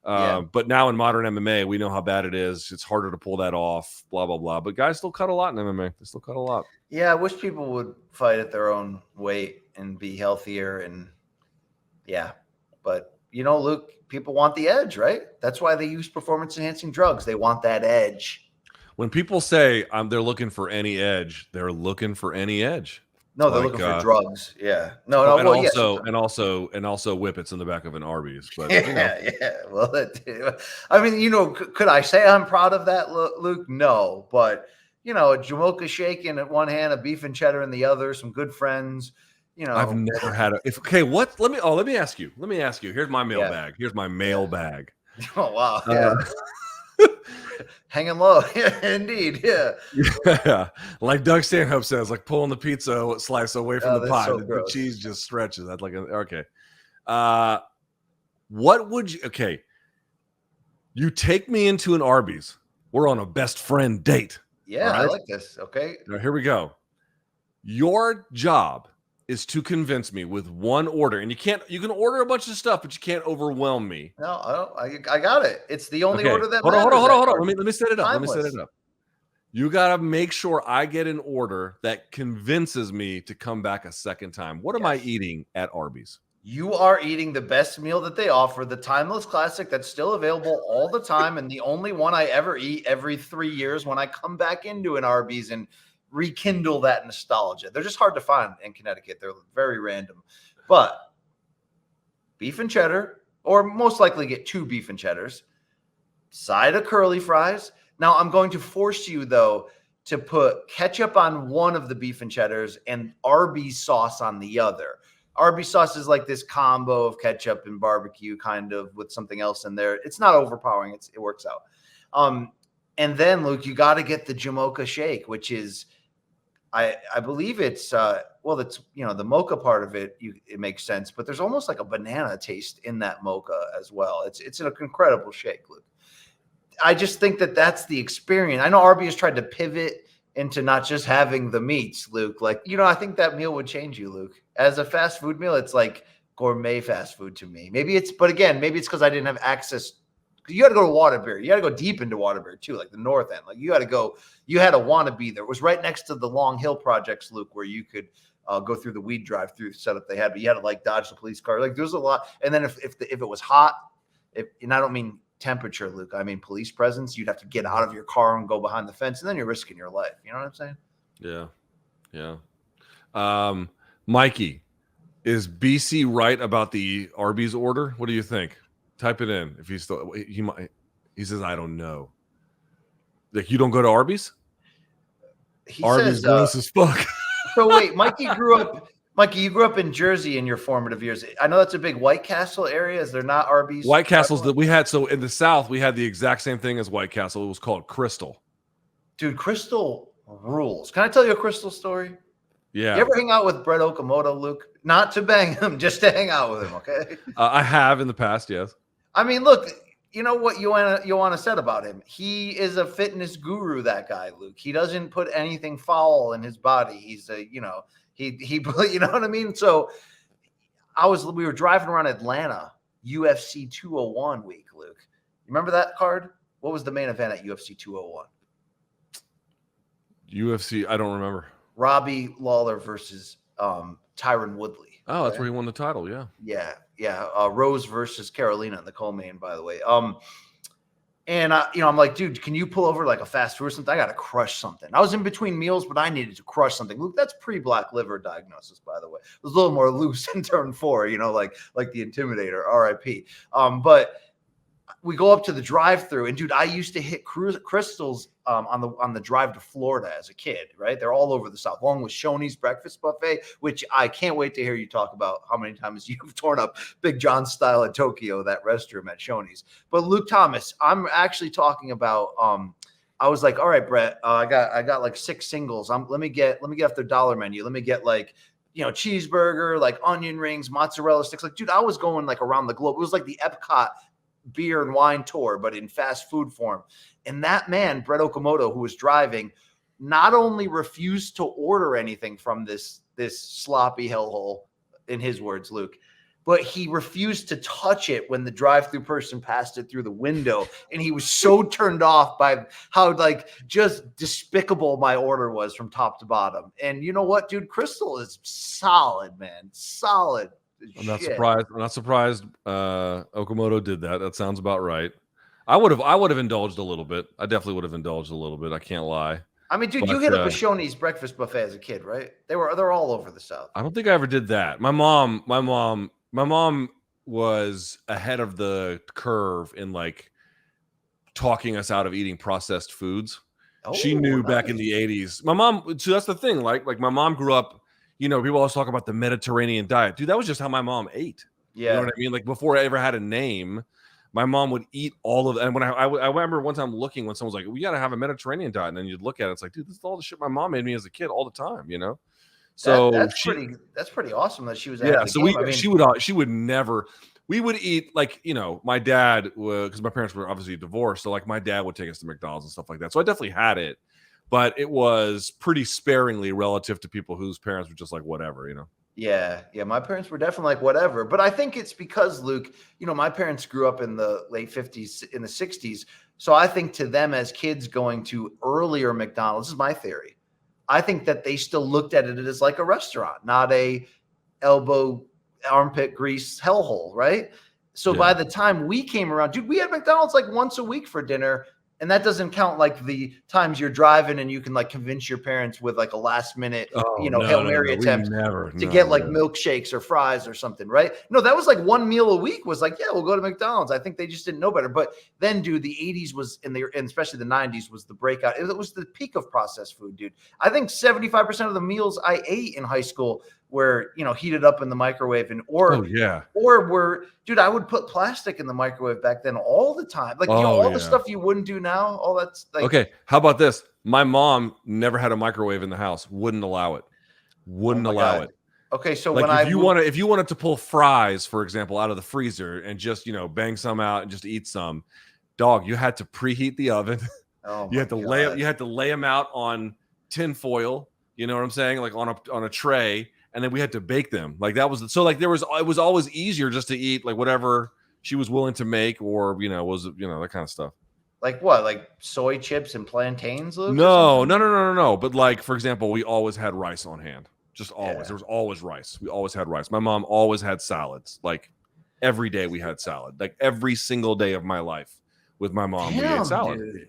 But now in modern MMA, we know how bad it is. It's harder to pull that off, blah, blah, blah. But guys still cut a lot in MMA. They still cut a lot. Yeah, I wish people would fight at their own weight and be healthier. And but Luke, people want the edge, right? That's why they use performance-enhancing drugs. They want that edge. When people say they're looking for any edge, they're looking for any edge. No, they're looking for drugs. Yeah. No. And also whippets in the back of an Arby's. But yeah. Well, I mean, could I say I'm proud of that, Luke? No, but a Jamocha shake in one hand, a beef and cheddar in the other, some good friends. I've never had what? Let me ask you. Here's my mailbag. Here's my mailbag. Oh wow. Yeah. Hanging low. Indeed. Yeah. Like Doug Stanhope says, like pulling the pizza slice away from the pie. The cheese just stretches. That's okay. What would you you take me into an Arby's. We're on a best friend date. Yeah, right? I like this. Okay. Now here we go. Your job is to convince me with one order, and you can order a bunch of stuff, but you can't overwhelm me. No, I got it. It's the only order that hold on. Let me set it up. You got to make sure I get an order that convinces me to come back a second time. What am I eating at Arby's? You are eating the best meal that they offer, the timeless classic that's still available all the time, and the only one I ever eat every 3 years when I come back into an Arby's and rekindle that nostalgia. They're just hard to find in Connecticut. They're very random. But beef and cheddar, or most likely get 2 beef and cheddars, side of curly fries. Now, I'm going to force you, though, to put ketchup on one of the beef and cheddars and Arby's sauce on the other. Arby's sauce is like this combo of ketchup and barbecue kind of with something else in there. It's not overpowering. It works out. And then, Luke, you got to get the Jamocha shake, which is, I believe it's, it's, the mocha part of it, it makes sense, but there's almost like a banana taste in that mocha as well. It's an incredible shake, Luke. I just think that's the experience. I know Arby has tried to pivot into not just having the meats, Luke. Like, I think that meal would change you, Luke. As a fast food meal, it's like gourmet fast food to me. Maybe it's because I didn't have access. You had to go to Waterbury. You had to go deep into Waterbury too, like the north end. Like you had to want to be there. It was right next to the Long Hill projects, Luke, where you could go through the weed drive-through setup they had, but you had to like dodge the police car. Like there's a lot. And then if it was hot, and I don't mean temperature, Luke, I mean police presence, you'd have to get out of your car and go behind the fence, and then you're risking your life. You know what I'm saying? Yeah. Mikey, is BC right about the Arby's order? What do you think? Type it in if he says I don't know. Like you don't go to Arby's? Arby's gross as fuck. So wait, Mikey, you grew up in Jersey in your formative years. I know that's a big White Castle area. Is there not Arby's? White Castles that we had. So in the South, we had the exact same thing as White Castle. It was called Crystal. Dude, Crystal rules. Can I tell you a Crystal story? Yeah. You ever hang out with Brett Okamoto, Luke? Not to bang him, just to hang out with him, okay? I have in the past, yes. I mean, look, you know what Ioana said about him? He is a fitness guru, that guy, Luke. He doesn't put anything foul in his body. He's he you know what I mean? So we were driving around Atlanta, UFC 201 week, Luke. You remember that card? What was the main event at UFC 201? UFC, I don't remember. Robbie Lawler versus Tyron Woodley. Oh, that's where he won the title. Yeah. Rose versus Carolina in the co-main, by the way. And I'm like, dude, can you pull over like a fast food or something? I got to crush something. I was in between meals, but I needed to crush something. Luke, that's pre-black liver diagnosis, by the way. It was a little more loose in turn 4, like the Intimidator, RIP. But we go up to the drive-through, and dude, I used to hit Crystals on the drive to Florida as a kid, right? They're all over the South, along with Shoney's Breakfast Buffet, which I can't wait to hear you talk about how many times you've torn up Big John style in Tokyo, that restroom at Shoney's. But Luke Thomas, I'm actually talking about. I was like, all right, Brett, I got like 6 singles. Let me get off their dollar menu. Let me get like, cheeseburger, like onion rings, mozzarella sticks. Like, dude, I was going like around the globe. It was like the Epcot beer and wine tour, but in fast food form. And that man, Brett Okamoto, who was driving, not only refused to order anything from this sloppy hellhole, in his words, Luke. But he refused to touch it when the drive-through person passed it through the window. And he was so turned off by how like just despicable my order was from top to bottom. And you know what, dude? Crystal is solid, man. Solid. I'm not surprised. I'm not surprised Okamoto did that. That sounds about right. I would have indulged a little bit. I definitely would have indulged a little bit. I can't lie. I mean, dude, you hit up a Shoney's breakfast buffet as a kid, right? They're all over the South. I don't think I ever did that. My mom was ahead of the curve in like talking us out of eating processed foods. She knew back in the 80s. My mom, so that's the thing. Like my mom grew up, you know, people always talk about the Mediterranean diet. Dude, that was just how my mom ate. Yeah. You know what I mean? Like before I ever had a name, my mom would eat all of, and when I remember one time looking when someone was like, we got to have a Mediterranean diet. And then you'd look at it, it's like, dude, this is all the shit my mom made me as a kid all the time, you know? So that's pretty awesome that she was. She would never. We would eat like, you know, my dad, because my parents were obviously divorced, so like my dad would take us to McDonald's and stuff like that. So I definitely had it, but it was pretty sparingly relative to people whose parents were just like whatever, you know. Yeah, my parents were definitely like whatever, but I think it's because, Luke, you know, my parents grew up in the late 50s, in the 60s, so I think to them as kids going to earlier McDonald's, this is my theory. I think that they still looked at it as like a restaurant, not a elbow, armpit grease hellhole, right? So by the time we came around, dude, we had McDonald's like once a week for dinner. And that doesn't count like the times you're driving and you can like convince your parents with like a last minute, Hail Mary attempt to get like milkshakes or fries or something, right? No, that was like one meal a week was like, yeah, we'll go to McDonald's. I think they just didn't know better. But then, dude, the 80s was and especially the 90s was the breakout. It was the peak of processed food, dude. I think 75% of the meals I ate in high school were, you know, heated up in the microwave or were, dude, I would put plastic in the microwave back then all the time. Like, the stuff you wouldn't do now, all that's like. Okay. How about this? My mom never had a microwave in the house. Wouldn't allow it. Okay. So like if you wanted to pull fries, for example, out of the freezer and just, you know, bang some out and just eat some, dog, you had to preheat the oven. You had to lay them out on tin foil. You know what I'm saying? Like on a tray. And then we had to bake them. Like that was, so like it was always easier just to eat like whatever she was willing to make, or, you know, that kind of stuff. Like what? Like soy chips and plantains, Luke? No. But like, for example, we always had rice on hand. Just always. Yeah. There was always rice. We always had rice. My mom always had salads. Like every day we had salad. Like every single day of my life with my mom, we ate salad. Dude.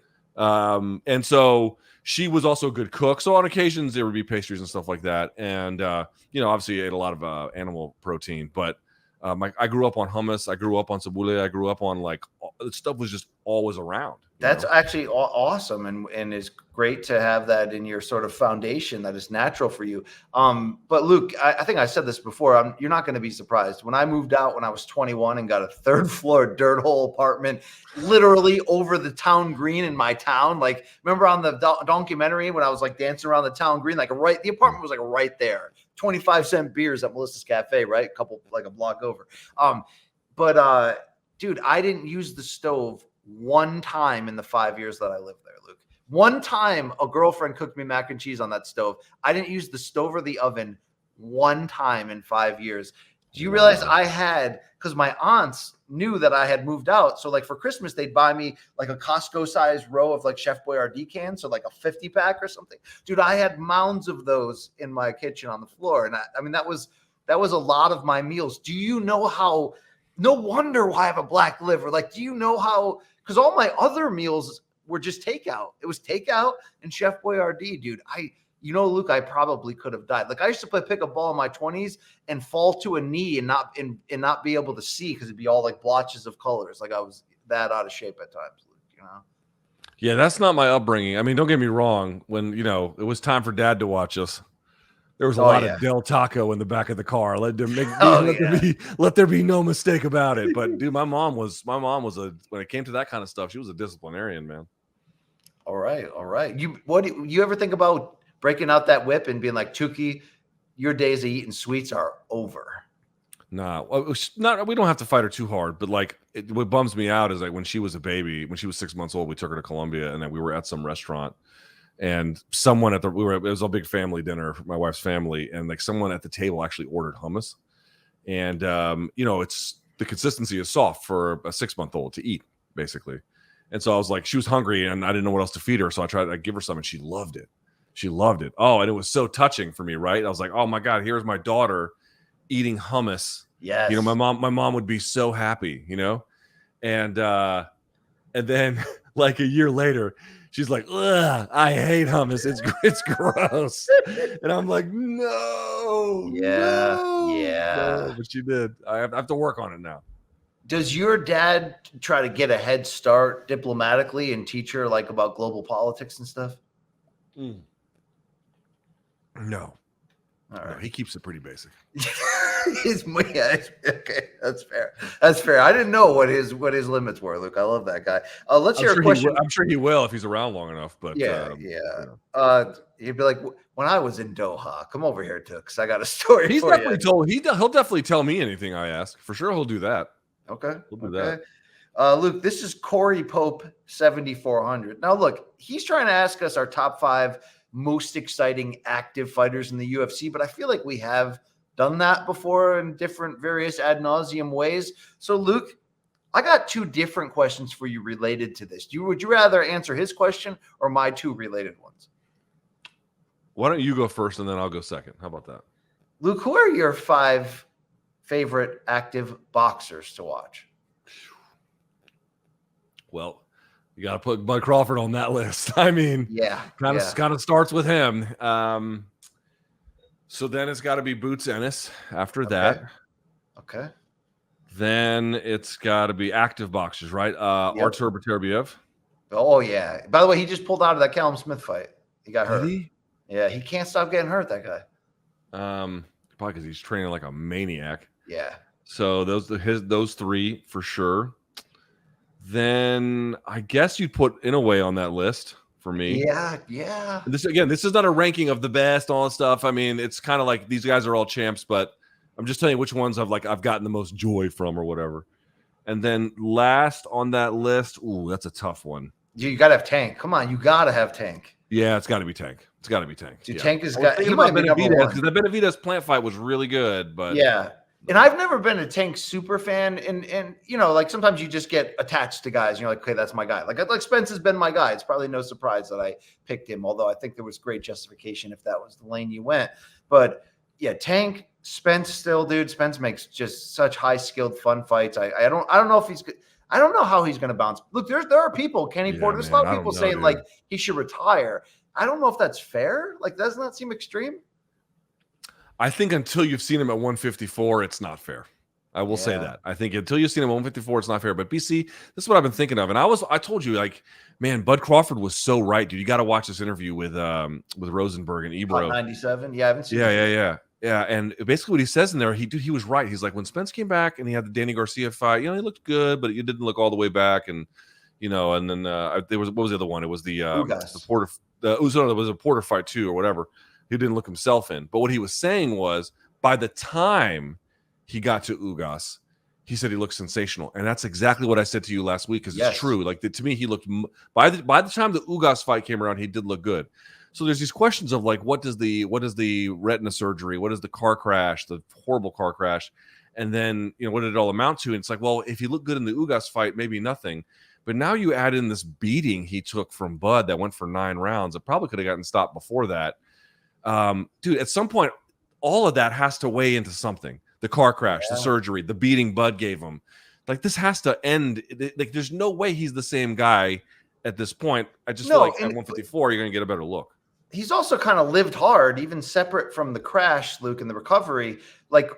And so she was also a good cook. So on occasions there would be pastries and stuff like that. And, you know, obviously ate a lot of animal protein, but I grew up on hummus. I grew up on tabbouleh. I grew up on like stuff was just always around. That's actually awesome. And it's great to have that in your sort of foundation that is natural for you. But Luke, I think I said this before. You're not going to be surprised. When I moved out when I was 21 and got a 3rd floor dirt hole apartment, literally over the town green in my town. Like, remember on the documentary when I was like dancing around the town green, like the apartment was like right there. 25-cent beers at Melissa's Cafe, right? A block over. Dude, I didn't use the stove one time in the 5 years that I lived there, Luke. One time a girlfriend cooked me mac and cheese on that stove. I didn't use the stove or the oven one time in 5 years. Do you realize because my aunts knew that I had moved out. So like for Christmas, they'd buy me like a Costco sized row of like Chef Boyardee cans. So like a 50 pack or something. Dude, I had mounds of those in my kitchen on the floor. And I mean, that was a lot of my meals. Do you know how, no wonder why I have a black liver. Like, do you know how, because all my other meals were just takeout. It was takeout and Chef Boyardee, dude. Luke, I probably could have died. Like I used to play pick a ball in my 20s and fall to a knee and not be able to see because it'd be all like blotches of colors. Like I was that out of shape at times, Luke, you know? Yeah, that's not my upbringing. I mean, don't get me wrong. When, you know, it was time for Dad to watch us, there was a lot of Del Taco in the back of the car. Let there be no mistake about it. But dude, my mom was when it came to that kind of stuff, she was a disciplinarian, man. All right. You ever think about breaking out that whip and being like, Tukey, your days of eating sweets are over? Nah, we don't have to fight her too hard, but like what bums me out is like when she was a baby, when she was 6 months old, we took her to Colombia and then we were at some restaurant and someone it was a big family dinner for my wife's family. And like someone at the table actually ordered hummus And it's the consistency is soft for a 6-month-old to eat, basically. And so I was like, she was hungry and I didn't know what else to feed her. So I tried to give her some and she loved it. She loved it. Oh, and it was so touching for me, right? I was like, oh my God, here's my daughter eating hummus. Yes. My mom would be so happy, And then like a year later, she's like, ugh, I hate hummus. It's gross. And I'm like, no. But she did. I have to work on it now. Does your dad try to get a head start diplomatically and teach her like about global politics and stuff? No. All right. No, he keeps it pretty basic. Okay, that's fair. That's fair. I didn't know what his limits were, Luke. I love that guy. Let's hear a question. I'm sure he will if he's around long enough. But he'd be like, when I was in Doha, come over here, Tooks. I got a story. He's for definitely you. told. He'll definitely tell me anything I ask. For sure, he'll do that. Okay, he'll do that. Luke, this is Corey Pope 7400. Now, look, he's trying to ask us our top 5 most exciting active fighters in the UFC, but I feel like we have done that before in different various ad nauseum ways. So, Luke, I got 2 different questions for you related to this. Would you rather answer his question or my 2 related ones? Why don't you go first and then I'll go second? How about that? Luke, who are your 5 favorite active boxers to watch? Well, you got to put Bud Crawford on that list. I mean, kind of starts with him. So then it's got to be Boots Ennis after that. Okay. Then it's got to be active boxers, right? Artur Beterbiev. Oh, yeah. By the way, he just pulled out of that Callum Smith fight. He got hurt. Did he? Yeah, he can't stop getting hurt, that guy. Probably because he's training like a maniac. Yeah. So those 3 for sure. Then I guess you'd put Inoue on that list for me. Yeah. This is not a ranking of the best, all that stuff. I mean, it's kind of like these guys are all champs, but I'm just telling you which ones I've gotten the most joy from or whatever. And then last on that list, that's a tough one. You got to have Tank. Come on, you got to have Tank. Yeah, it's got to be Tank. Dude, Tank has got. He might be Benavidez because the Benavidez plant fight was really good, but yeah. And I've never been a Tank super fan, and like sometimes you just get attached to guys. And you're like, okay, that's my guy. Like Spence has been my guy. It's probably no surprise that I picked him. Although I think there was great justification if that was the lane you went. But yeah, Tank, Spence still, dude. Spence makes just such high skilled fun fights. I don't know if he's good. I don't know how he's going to bounce. Look, there are people, Kenny Porter. There's a lot of people saying like he should retire. I don't know if that's fair. Like, doesn't that seem extreme? I think until you've seen him at 154, it's not fair. I will say that. I think until you've seen him at 154, it's not fair. But BC, this is what I've been thinking of. And I told you, like, man, Bud Crawford was so right, dude. You got to watch this interview with Rosenberg and Ebro. 97. Yeah, I haven't seen it. Yeah. And basically what he says in there, he was right. He's like, when Spence came back and he had the Danny Garcia fight, he looked good, but he didn't look all the way back. And, and then there was, what was the other one? It was the Porter. It was a Porter fight too, or whatever. He didn't look himself in. But what he was saying was, by the time he got to Ugas, he said he looked sensational, and that's exactly what I said to you last week because it's true. Like to me, he looked by the time the Ugas fight came around, he did look good. So there's these questions of like, what is the retina surgery? What is the car crash? The horrible car crash, and then what did it all amount to? And it's like, well, if he looked good in the Ugas fight, maybe nothing. But now you add in this beating he took from Bud that went for 9 rounds. It probably could have gotten stopped before that. Dude, at some point, all of that has to weigh into something. The car crash, the surgery, the beating Bud gave him. Like, this has to end. Like, there's no way he's the same guy at this point. I just feel like at 154, you're going to get a better look. He's also kind of lived hard, even separate from the crash, Luke, and the recovery. Like,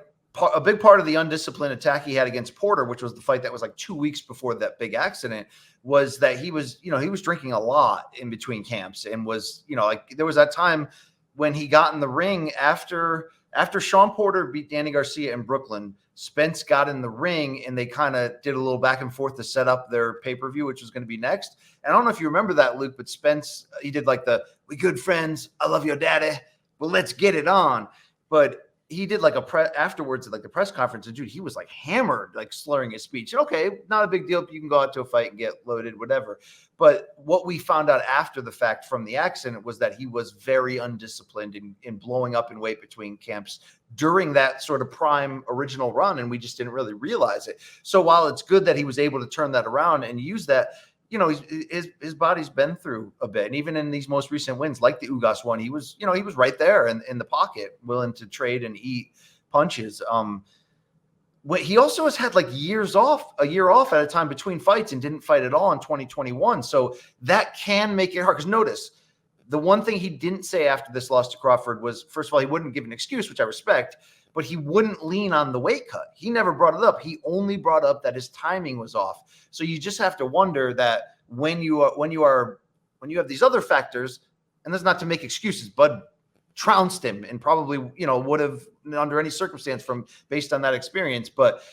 a big part of the undisciplined attack he had against Porter, which was the fight that was like 2 weeks before that big accident, was that he was drinking a lot in between camps and was, like there was that time when he got in the ring after Sean Porter beat Danny Garcia in Brooklyn. Spence got in the ring and they kind of did a little back and forth to set up their pay-per-view, which was going to be next. And I don't know if you remember that, Luke, but Spence, he did like we good friends. I love your daddy. Well, let's get it on. But he did like afterwards at like the press conference, and dude, he was like hammered, like slurring his speech. And okay, not a big deal. You can go out to a fight and get loaded, whatever. But what we found out after the fact from the accident was that he was very undisciplined in blowing up in weight between camps during that sort of prime original run. And we just didn't really realize it. So while it's good that he was able to turn that around and use that, you know, his body's been through a bit. And even in these most recent wins, like the Ugas one, he was right there in the pocket, willing to trade and eat punches. He also has had like a year off at a time between fights and didn't fight at all in 2021. So that can make it hard. Because notice, the one thing he didn't say after this loss to Crawford was, first of all, he wouldn't give an excuse, which I respect, but he wouldn't lean on the weight cut. He never brought it up. He only brought up that his timing was off. So you just have to wonder that when you have these other factors, and that's not to make excuses, Bud trounced him and probably, would have under any circumstance based on that experience. But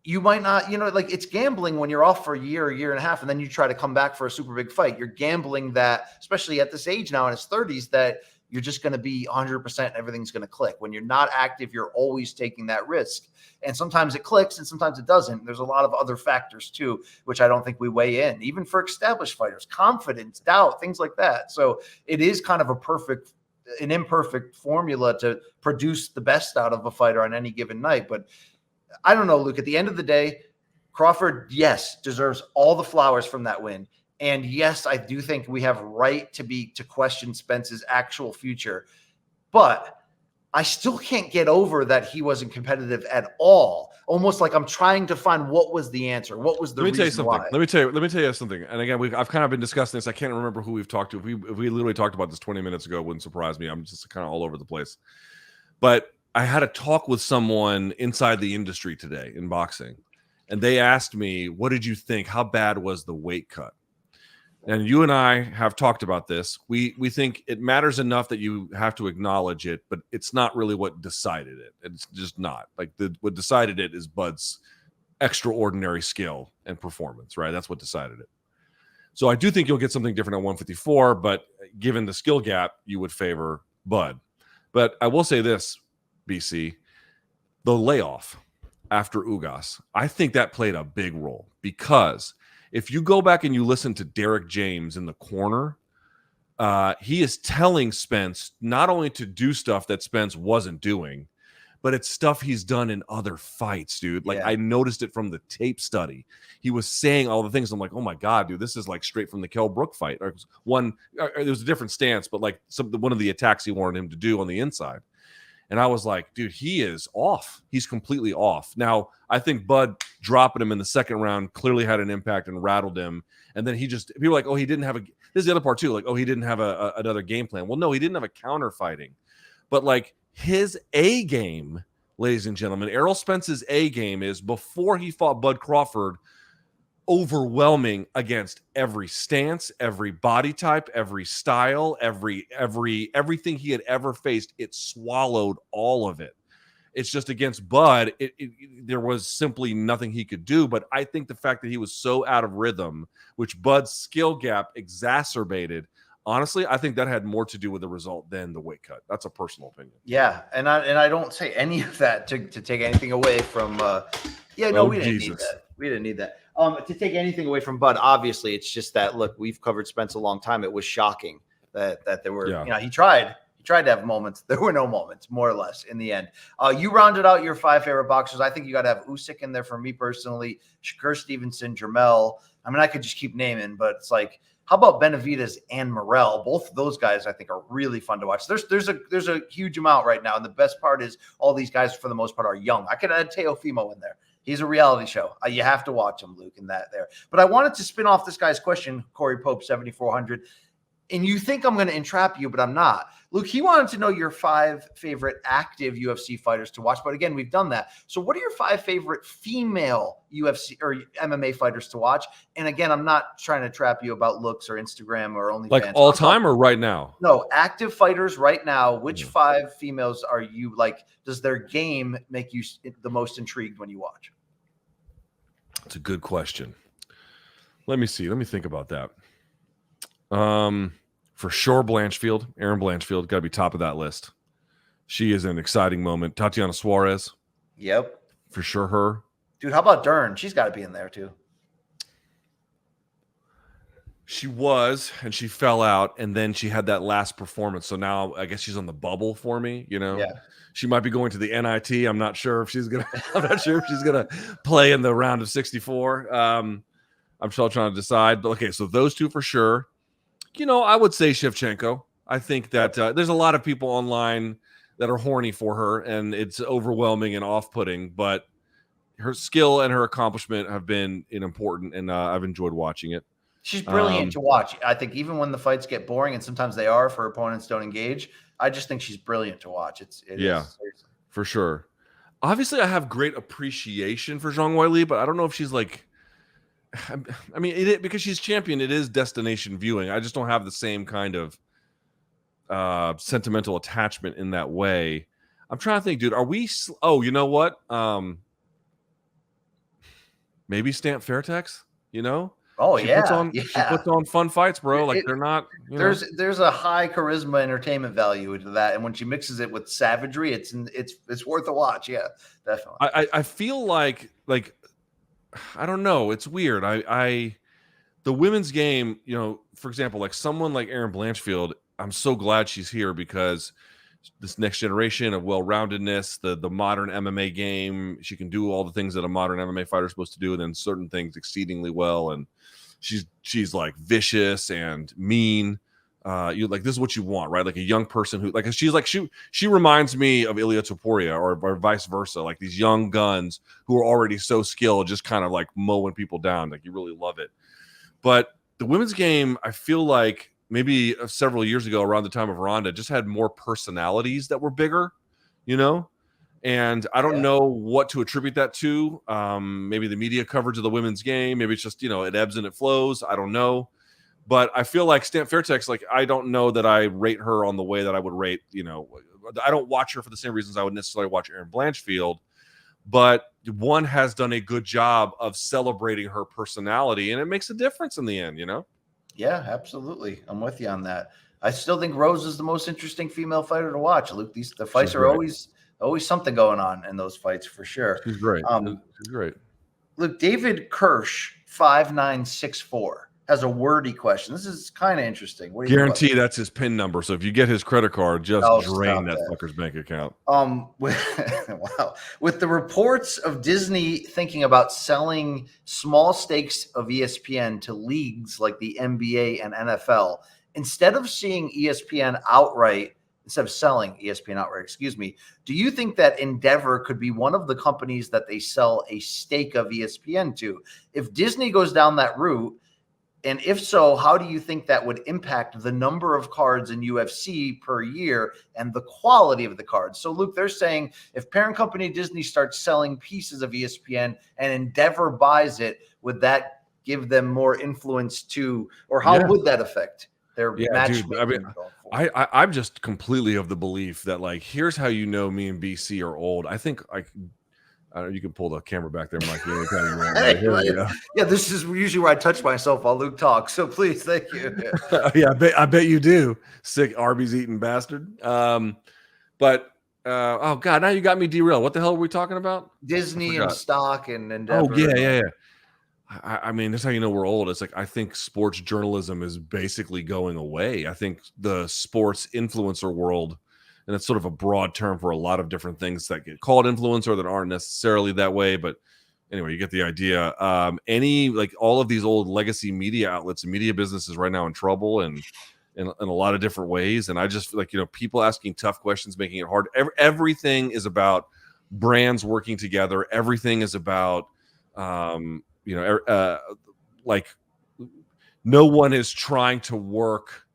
you might not, like it's gambling when you're off for a year and a half, and then you try to come back for a super big fight. You're gambling that, especially at this age now in his 30s, that you're just going to be 100% and everything's going to click. When you're not active, you're always taking that risk. And sometimes it clicks and sometimes it doesn't. There's a lot of other factors too, which I don't think we weigh in, even for established fighters, confidence, doubt, things like that. So it is kind of an imperfect formula to produce the best out of a fighter on any given night. But I don't know, Luke, at the end of the day, Crawford, yes, deserves all the flowers from that win. And yes, I do think we have right to question Spence's actual future, but I still can't get over that he wasn't competitive at all. Almost like I'm trying to find what was the answer. What was the reason why? Let me tell you something. And again, I've kind of been discussing this. I can't remember who we've talked to. If we literally talked about this 20 minutes ago, it wouldn't surprise me. I'm just kind of all over the place. But I had a talk with someone inside the industry today in boxing, and they asked me, "What did you think? How bad was the weight cut?" And you and I have talked about this. We think it matters enough that you have to acknowledge it, but it's not really what decided it. It's just not. Like what decided it is Bud's extraordinary skill and performance, right? That's what decided it. So I do think you'll get something different at 154, but given the skill gap, you would favor Bud. But I will say this, BC, the layoff after Ugas, I think that played a big role, because if you go back and you listen to Derek James in the corner, he is telling Spence not only to do stuff that Spence wasn't doing, but it's stuff he's done in other fights, dude. Like, yeah. I noticed it from the tape study. He was saying all the things. I'm like, oh my God, dude, this is like straight from the Kell Brook fight. There was a different stance, but like one of the attacks he wanted him to do on the inside. And I was like, dude, he is off. He's completely off. Now, I think Bud dropping him in the second round clearly had an impact and rattled him. And then people were like, oh, he didn't have this is the other part too. Like, oh, he didn't have another game plan. Well, no, he didn't have a counter fighting. But like his A game, ladies and gentlemen, Errol Spence's A game is, before he fought Bud Crawford, overwhelming against every stance, every body type, every style, everything he had ever faced. It swallowed all of it. It's just against Bud, there was simply nothing he could do. But I think the fact that he was so out of rhythm, which Bud's skill gap exacerbated, honestly, I think that had more to do with the result than the weight cut. That's a personal opinion. Yeah, and I don't say any of that to take anything away from. We didn't need that. We didn't need that. To take anything away from Bud, obviously, it's just that, look, we've covered Spence a long time. It was shocking that there were, he tried to have moments. There were no moments, more or less, in the end. You rounded out your 5 favorite boxers. I think you got to have Usyk in there for me personally, Shakur Stevenson, Jermell. I mean, I could just keep naming, but it's like, how about Benavidez and Morrell? Both of those guys, I think, are really fun to watch. There's a huge amount right now, and the best part is all these guys, for the most part, are young. I could add Teofimo in there. He's a reality show. You have to watch him, Luke, in that there. But I wanted to spin off this guy's question, Corey Pope, 7,400. And you think I'm going to entrap you, but I'm not. Luke, he wanted to know your 5 favorite active UFC fighters to watch. But again, we've done that. So what are your 5 favorite female UFC or MMA fighters to watch? And again, I'm not trying to trap you about looks or Instagram or OnlyFans. Like all time or right now? No, active fighters right now. Which 5 females are you like? Does their game make you the most intrigued when you watch? That's a good question. Let me see. Let me think about that. For sure, Aaron Blanchfield, got to be top of that list. She is an exciting moment. Tatiana Suarez. Yep. For sure her. Dude, how about Dern? She's got to be in there too. She was, and she fell out, and then she had that last performance. So now I guess she's on the bubble for me, Yeah. She might be going to the NIT. I'm not sure if she's gonna play in the round of 64. I'm still trying to decide. But okay, so those two for sure. I would say Shevchenko. I think that there's a lot of people online that are horny for her, and it's overwhelming and off-putting, but her skill and her accomplishment have been important, and I've enjoyed watching it. She's brilliant to watch. I think even when the fights get boring, and sometimes they are if her opponents don't engage, I just think she's brilliant to watch. It is, for sure. Obviously, I have great appreciation for Zhang Weili, but I don't know if she's like, I mean, because she's champion, it is destination viewing. I just don't have the same kind of sentimental attachment in that way. I'm trying to think, dude. Are we? Oh, you know what? Maybe Stamp Fairtex. Oh, she yeah. She puts on fun fights, bro. Like they're not. There's a high charisma entertainment value to that, and when she mixes it with savagery, it's worth a watch. Yeah, definitely. I feel like I don't know. It's weird. The women's game, for example, like someone like Erin Blanchfield, I'm so glad she's here because this next generation of well-roundedness, the modern MMA game, she can do all the things that a modern MMA fighter is supposed to do, and then certain things exceedingly well. And she's like vicious and mean. This is what you want, right? Like a young person who she reminds me of Ilia Topuria or vice versa, like these young guns who are already so skilled, just kind of like mowing people down. Like you really love it. But the women's game, I feel like maybe several years ago around the time of Ronda, just had more personalities that were bigger, and I don't know what to attribute that to. Maybe the media coverage of the women's game, maybe it's just, it ebbs and it flows. I don't know. But I feel like Stamp Fairtex, like, I don't know that I rate her on the way that I would rate, I don't watch her for the same reasons I would necessarily watch Erin Blanchfield. But one has done a good job of celebrating her personality, and it makes a difference in the end, Yeah, absolutely. I'm with you on that. I still think Rose is the most interesting female fighter to watch. Luke, the fights are always something going on in those fights for sure. She's great. She's great. Look, David Kirsch 5964 has a wordy question. This is kind of interesting. What do you guarantee that's his PIN number? So if you get his credit card, just drain that fucker's bank account. Wow. With the reports of Disney thinking about selling small stakes of ESPN to leagues like the NBA and NFL, instead of selling ESPN outright, do you think that Endeavor could be one of the companies that they sell a stake of ESPN to? If Disney goes down that route, and if so, how do you think that would impact the number of cards in UFC per year and the quality of the cards? So, Luke, they're saying if parent company Disney starts selling pieces of ESPN and Endeavor buys it, would that give them more influence too, or how would that affect their matchmaking? I mean, I'm just completely of the belief that, like, here's how me and BC are old. I think you can pull the camera back there, Mike. Yeah, this is usually where I touch myself while Luke talks. So please, thank you. Yeah, I bet you do. Sick Arbys eating bastard. But oh god, now you got me derailed. What the hell were we talking about? Disney and stock and Endeavor. Oh yeah. I mean, that's how you know we're old. It's like I think sports journalism is basically going away. I think the sports influencer world. And it's sort of a broad term for a lot of different things that get called influencer that aren't necessarily that way. But anyway, you get the idea. All of these old legacy media outlets and media businesses right now in trouble and in a lot of different ways. And I just feel like, people asking tough questions, making it hard. Everything is about brands working together. Everything is about, like no one is trying to work.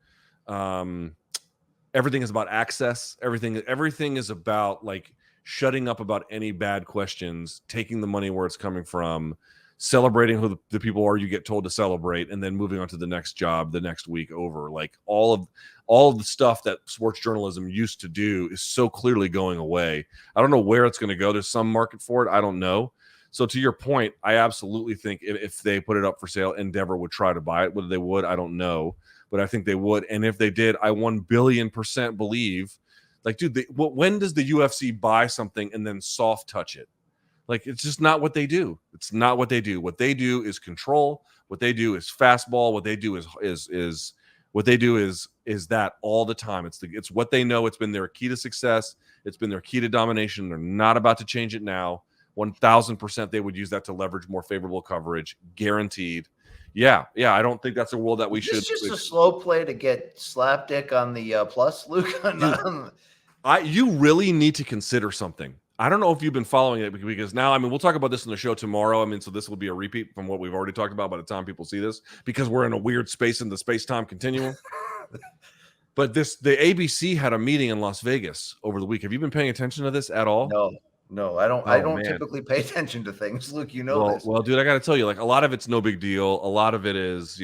Everything is about access. Everything is about like shutting up about any bad questions, taking the money where it's coming from, celebrating who the people are you get told to celebrate, and then moving on to the next job the next week over. Like all of the stuff that sports journalism used to do is so clearly going away. I don't know where it's going to go. There's some market for it. I don't know. So to your point, I absolutely think if they put it up for sale, Endeavor would try to buy it. Whether they would, I don't know. But I think they would. And if they did, I 1 billion% believe Like, dude, when does the UFC buy something and then soft touch it? Like, it's just not what they do. It's not what they do. What they do is control. What they do is fastball. What they do is that all the time. It's what they know. It's been their key to success. It's been their key to domination. They're not about to change it now. 1,000% they would use that to leverage more favorable coverage, guaranteed. Yeah. I don't think that's a world that we should. It's just a slow play to get slapdick on the plus, Luke. You really need to consider something. I don't know if you've been following it because now, I mean, we'll talk about this in the show tomorrow. I mean, so this will be a repeat from what we've already talked about by the time people see this, because we're in a weird space in the space-time continuum. But the ABC had a meeting in Las Vegas over the week. Have you been paying attention to this at all? No, I don't. I don't typically pay attention to things. Luke, you know this. Well, dude, I got to tell you, like, a lot of it's no big deal. A lot of it is,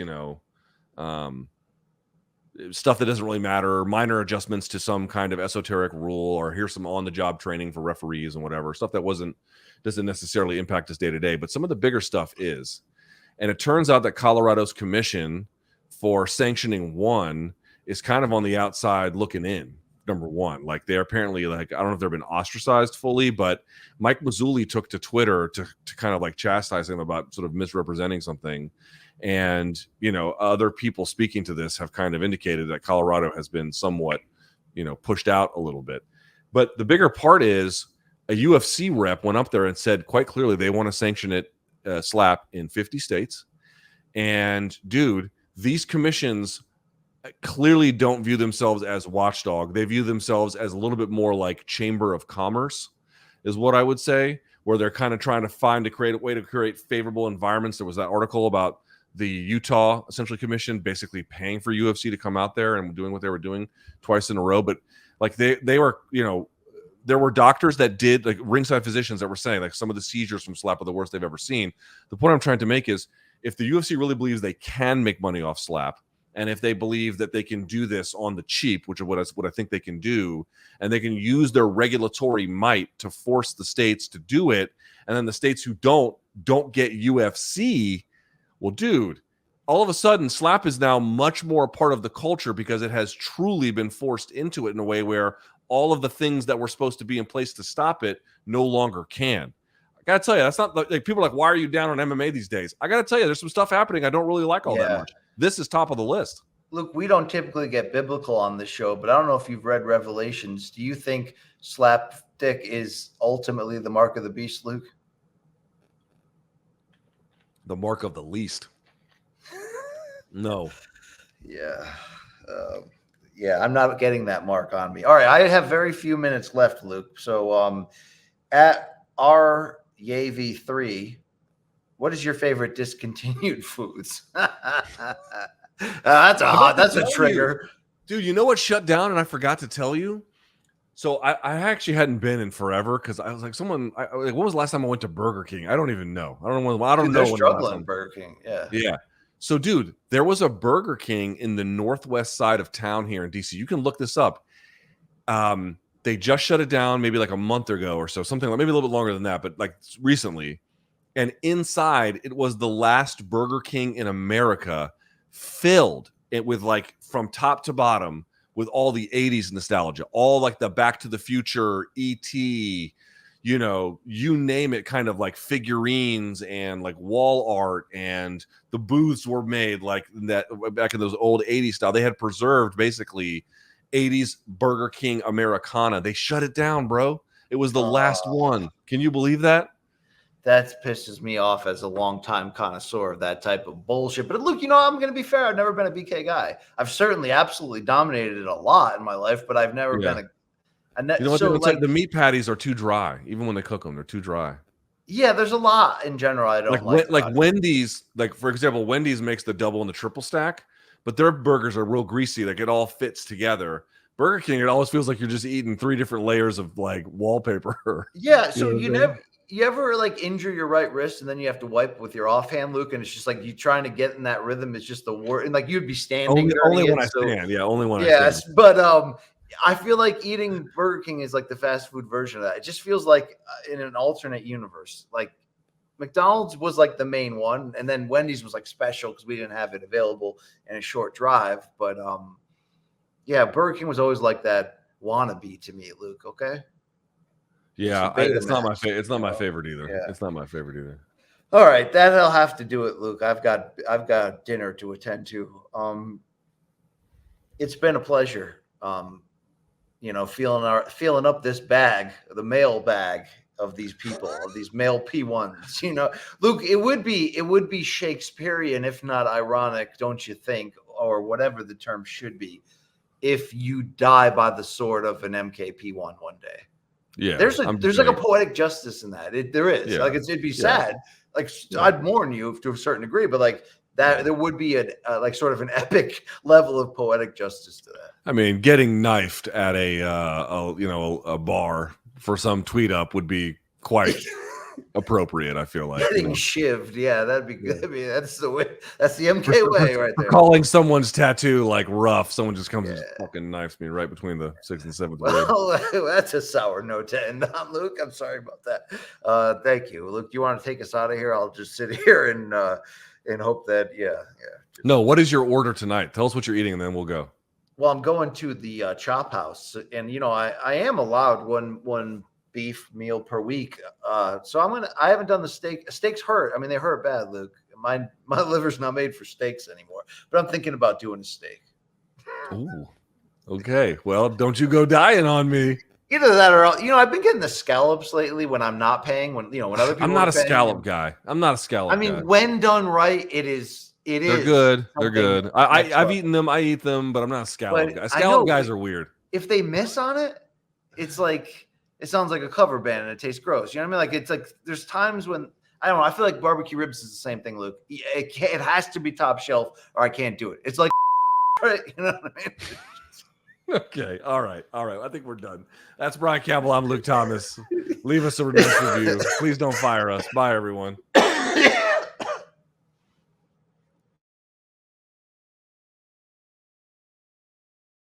stuff that doesn't really matter, minor adjustments to some kind of esoteric rule, or here's some on-the-job training for referees and whatever, stuff that doesn't necessarily impact us day to day, but some of the bigger stuff is. And it turns out that Colorado's commission for sanctioning one is kind of on the outside looking in. Number one, like, they're apparently, like, I don't know if they've been ostracized fully, but Mike Mazzulli took to Twitter to kind of like chastise him about sort of misrepresenting something. And, other people speaking to this have kind of indicated that Colorado has been somewhat, pushed out a little bit. But the bigger part is a UFC rep went up there and said quite clearly they want to sanction it, slap in 50 states. And, dude, these commissions clearly don't view themselves as watchdog. They view themselves as a little bit more like Chamber of Commerce, is what I would say, where they're kind of trying to create a way to create favorable environments. There was that article about the Utah essentially commission basically paying for UFC to come out there and doing what they were doing twice in a row. But like they were, there were doctors that did, like ringside physicians that were saying like some of the seizures from slap are the worst they've ever seen. The point I'm trying to make is if the UFC really believes they can make money off slap, and if they believe that they can do this on the cheap, which is what I think they can do, and they can use their regulatory might to force the states to do it, and then the states who don't get UFC, well, dude, all of a sudden, slap is now much more a part of the culture because it has truly been forced into it in a way where all of the things that were supposed to be in place to stop it no longer can. I got to tell you, that's not like people are like, why are you down on MMA these days? I got to tell you, there's some stuff happening I don't really like all that much. This is top of the list. Look, we don't typically get biblical on this show, but I don't know if you've read Revelations. Do you think slapstick is ultimately the mark of the beast, Luke? The mark of the least. No. Yeah. I'm not getting that mark on me. All right. I have very few minutes left, Luke. So at our YAV3, what is your favorite discontinued foods? That's a trigger. Dude, you know what shut down and I forgot to tell you? So I actually hadn't been in forever because I was like, when was the last time I went to Burger King? I don't even know. I don't know. They're struggling, Burger King. Yeah. So, dude, there was a Burger King in the northwest side of town here in DC. You can look this up. They just shut it down maybe like a month ago or so, something like maybe a little bit longer than that, but like recently. And inside, it was the last Burger King in America, filled it with like from top to bottom with all the 80s nostalgia, all like the Back to the Future, E.T., you name it, kind of like figurines and like wall art, and the booths were made like that back in those old 80s style. They had preserved basically 80s Burger King Americana. They shut it down, bro. It was the last one. Can you believe that? That pisses me off as a longtime connoisseur of that type of bullshit. But Luke, I'm going to be fair. I've never been a BK guy. I've certainly absolutely dominated it a lot in my life, but I've never been the meat patties are too dry. Even when they cook them, they're too dry. Yeah, there's a lot in general I don't like. Like Wendy's, like for example, Wendy's makes the double and the triple stack, but their burgers are real greasy. Like it all fits together. Burger King, it always feels like you're just eating 3 different layers of like wallpaper. Yeah, so you ever like injure your right wrist and then you have to wipe with your offhand, Luke, and it's just like you trying to get in that rhythm is just the worst. And like you'd be standing only when I stand. Yeah, only when I stand. Yes, but I feel like eating Burger King is like the fast food version of that. It just feels like in an alternate universe. Like McDonald's was like the main one, and then Wendy's was like special because we didn't have it available in a short drive. But Burger King was always like that wannabe to me, Luke. Okay. Yeah, it's not my favorite. It's not my favorite either. Yeah. It's not my favorite either. All right, that'll have to do it, Luke. I've got dinner to attend to. It's been a pleasure. Feeling up this bag, the mail bag of these people, of these male P1s. Luke, it would be Shakespearean, if not ironic, don't you think, or whatever the term should be, if you die by the sword of an MKP1 one day. Yeah, there's like a poetic justice in that. There is. Yeah. Like it'd be sad. Like I'd mourn you to a certain degree, but like that, there would be like sort of an epic level of poetic justice to that. I mean, getting knifed at a bar for some tweet up would be quite appropriate. I feel like getting shivved. Yeah, that'd be good. I mean, that's the way. That's the MK way, right there. Calling someone's tattoo like rough. Someone just comes and fucking knifes me right between the 6th and 7th. Well, that's a sour note to end on, Luke. I'm sorry about that. Thank you, Luke. Do you want to take us out of here? I'll just sit here and hope that. No. What is your order tonight? Tell us what you're eating, and then we'll go. Well, I'm going to the Chop House, and I am allowed one beef meal per week. So I haven't done the steak. Steaks hurt. I mean, they hurt bad, Luke. My liver's not made for steaks anymore, but I'm thinking about doing a steak. Ooh. Okay. Well, don't you go dying on me. Either that or I've been getting the scallops lately when I'm not paying. When other people. I'm not a scallop guy. I'm not a scallop. I mean, when done right, it is. They're good. They're good. I've eaten them. I eat them, but I'm not a scallop guy. Scallop guys are weird. If they miss on it, it's like it sounds like a cover band and it tastes gross. You know what I mean? Like it's like there's times when I don't know. I feel like barbecue ribs is the same thing, Luke. It has to be top shelf or I can't do it. It's like you know what I mean? Okay. All right. I think we're done. That's Brian Campbell. I'm Luke Thomas. Leave us a nice review. Please don't fire us. Bye, everyone.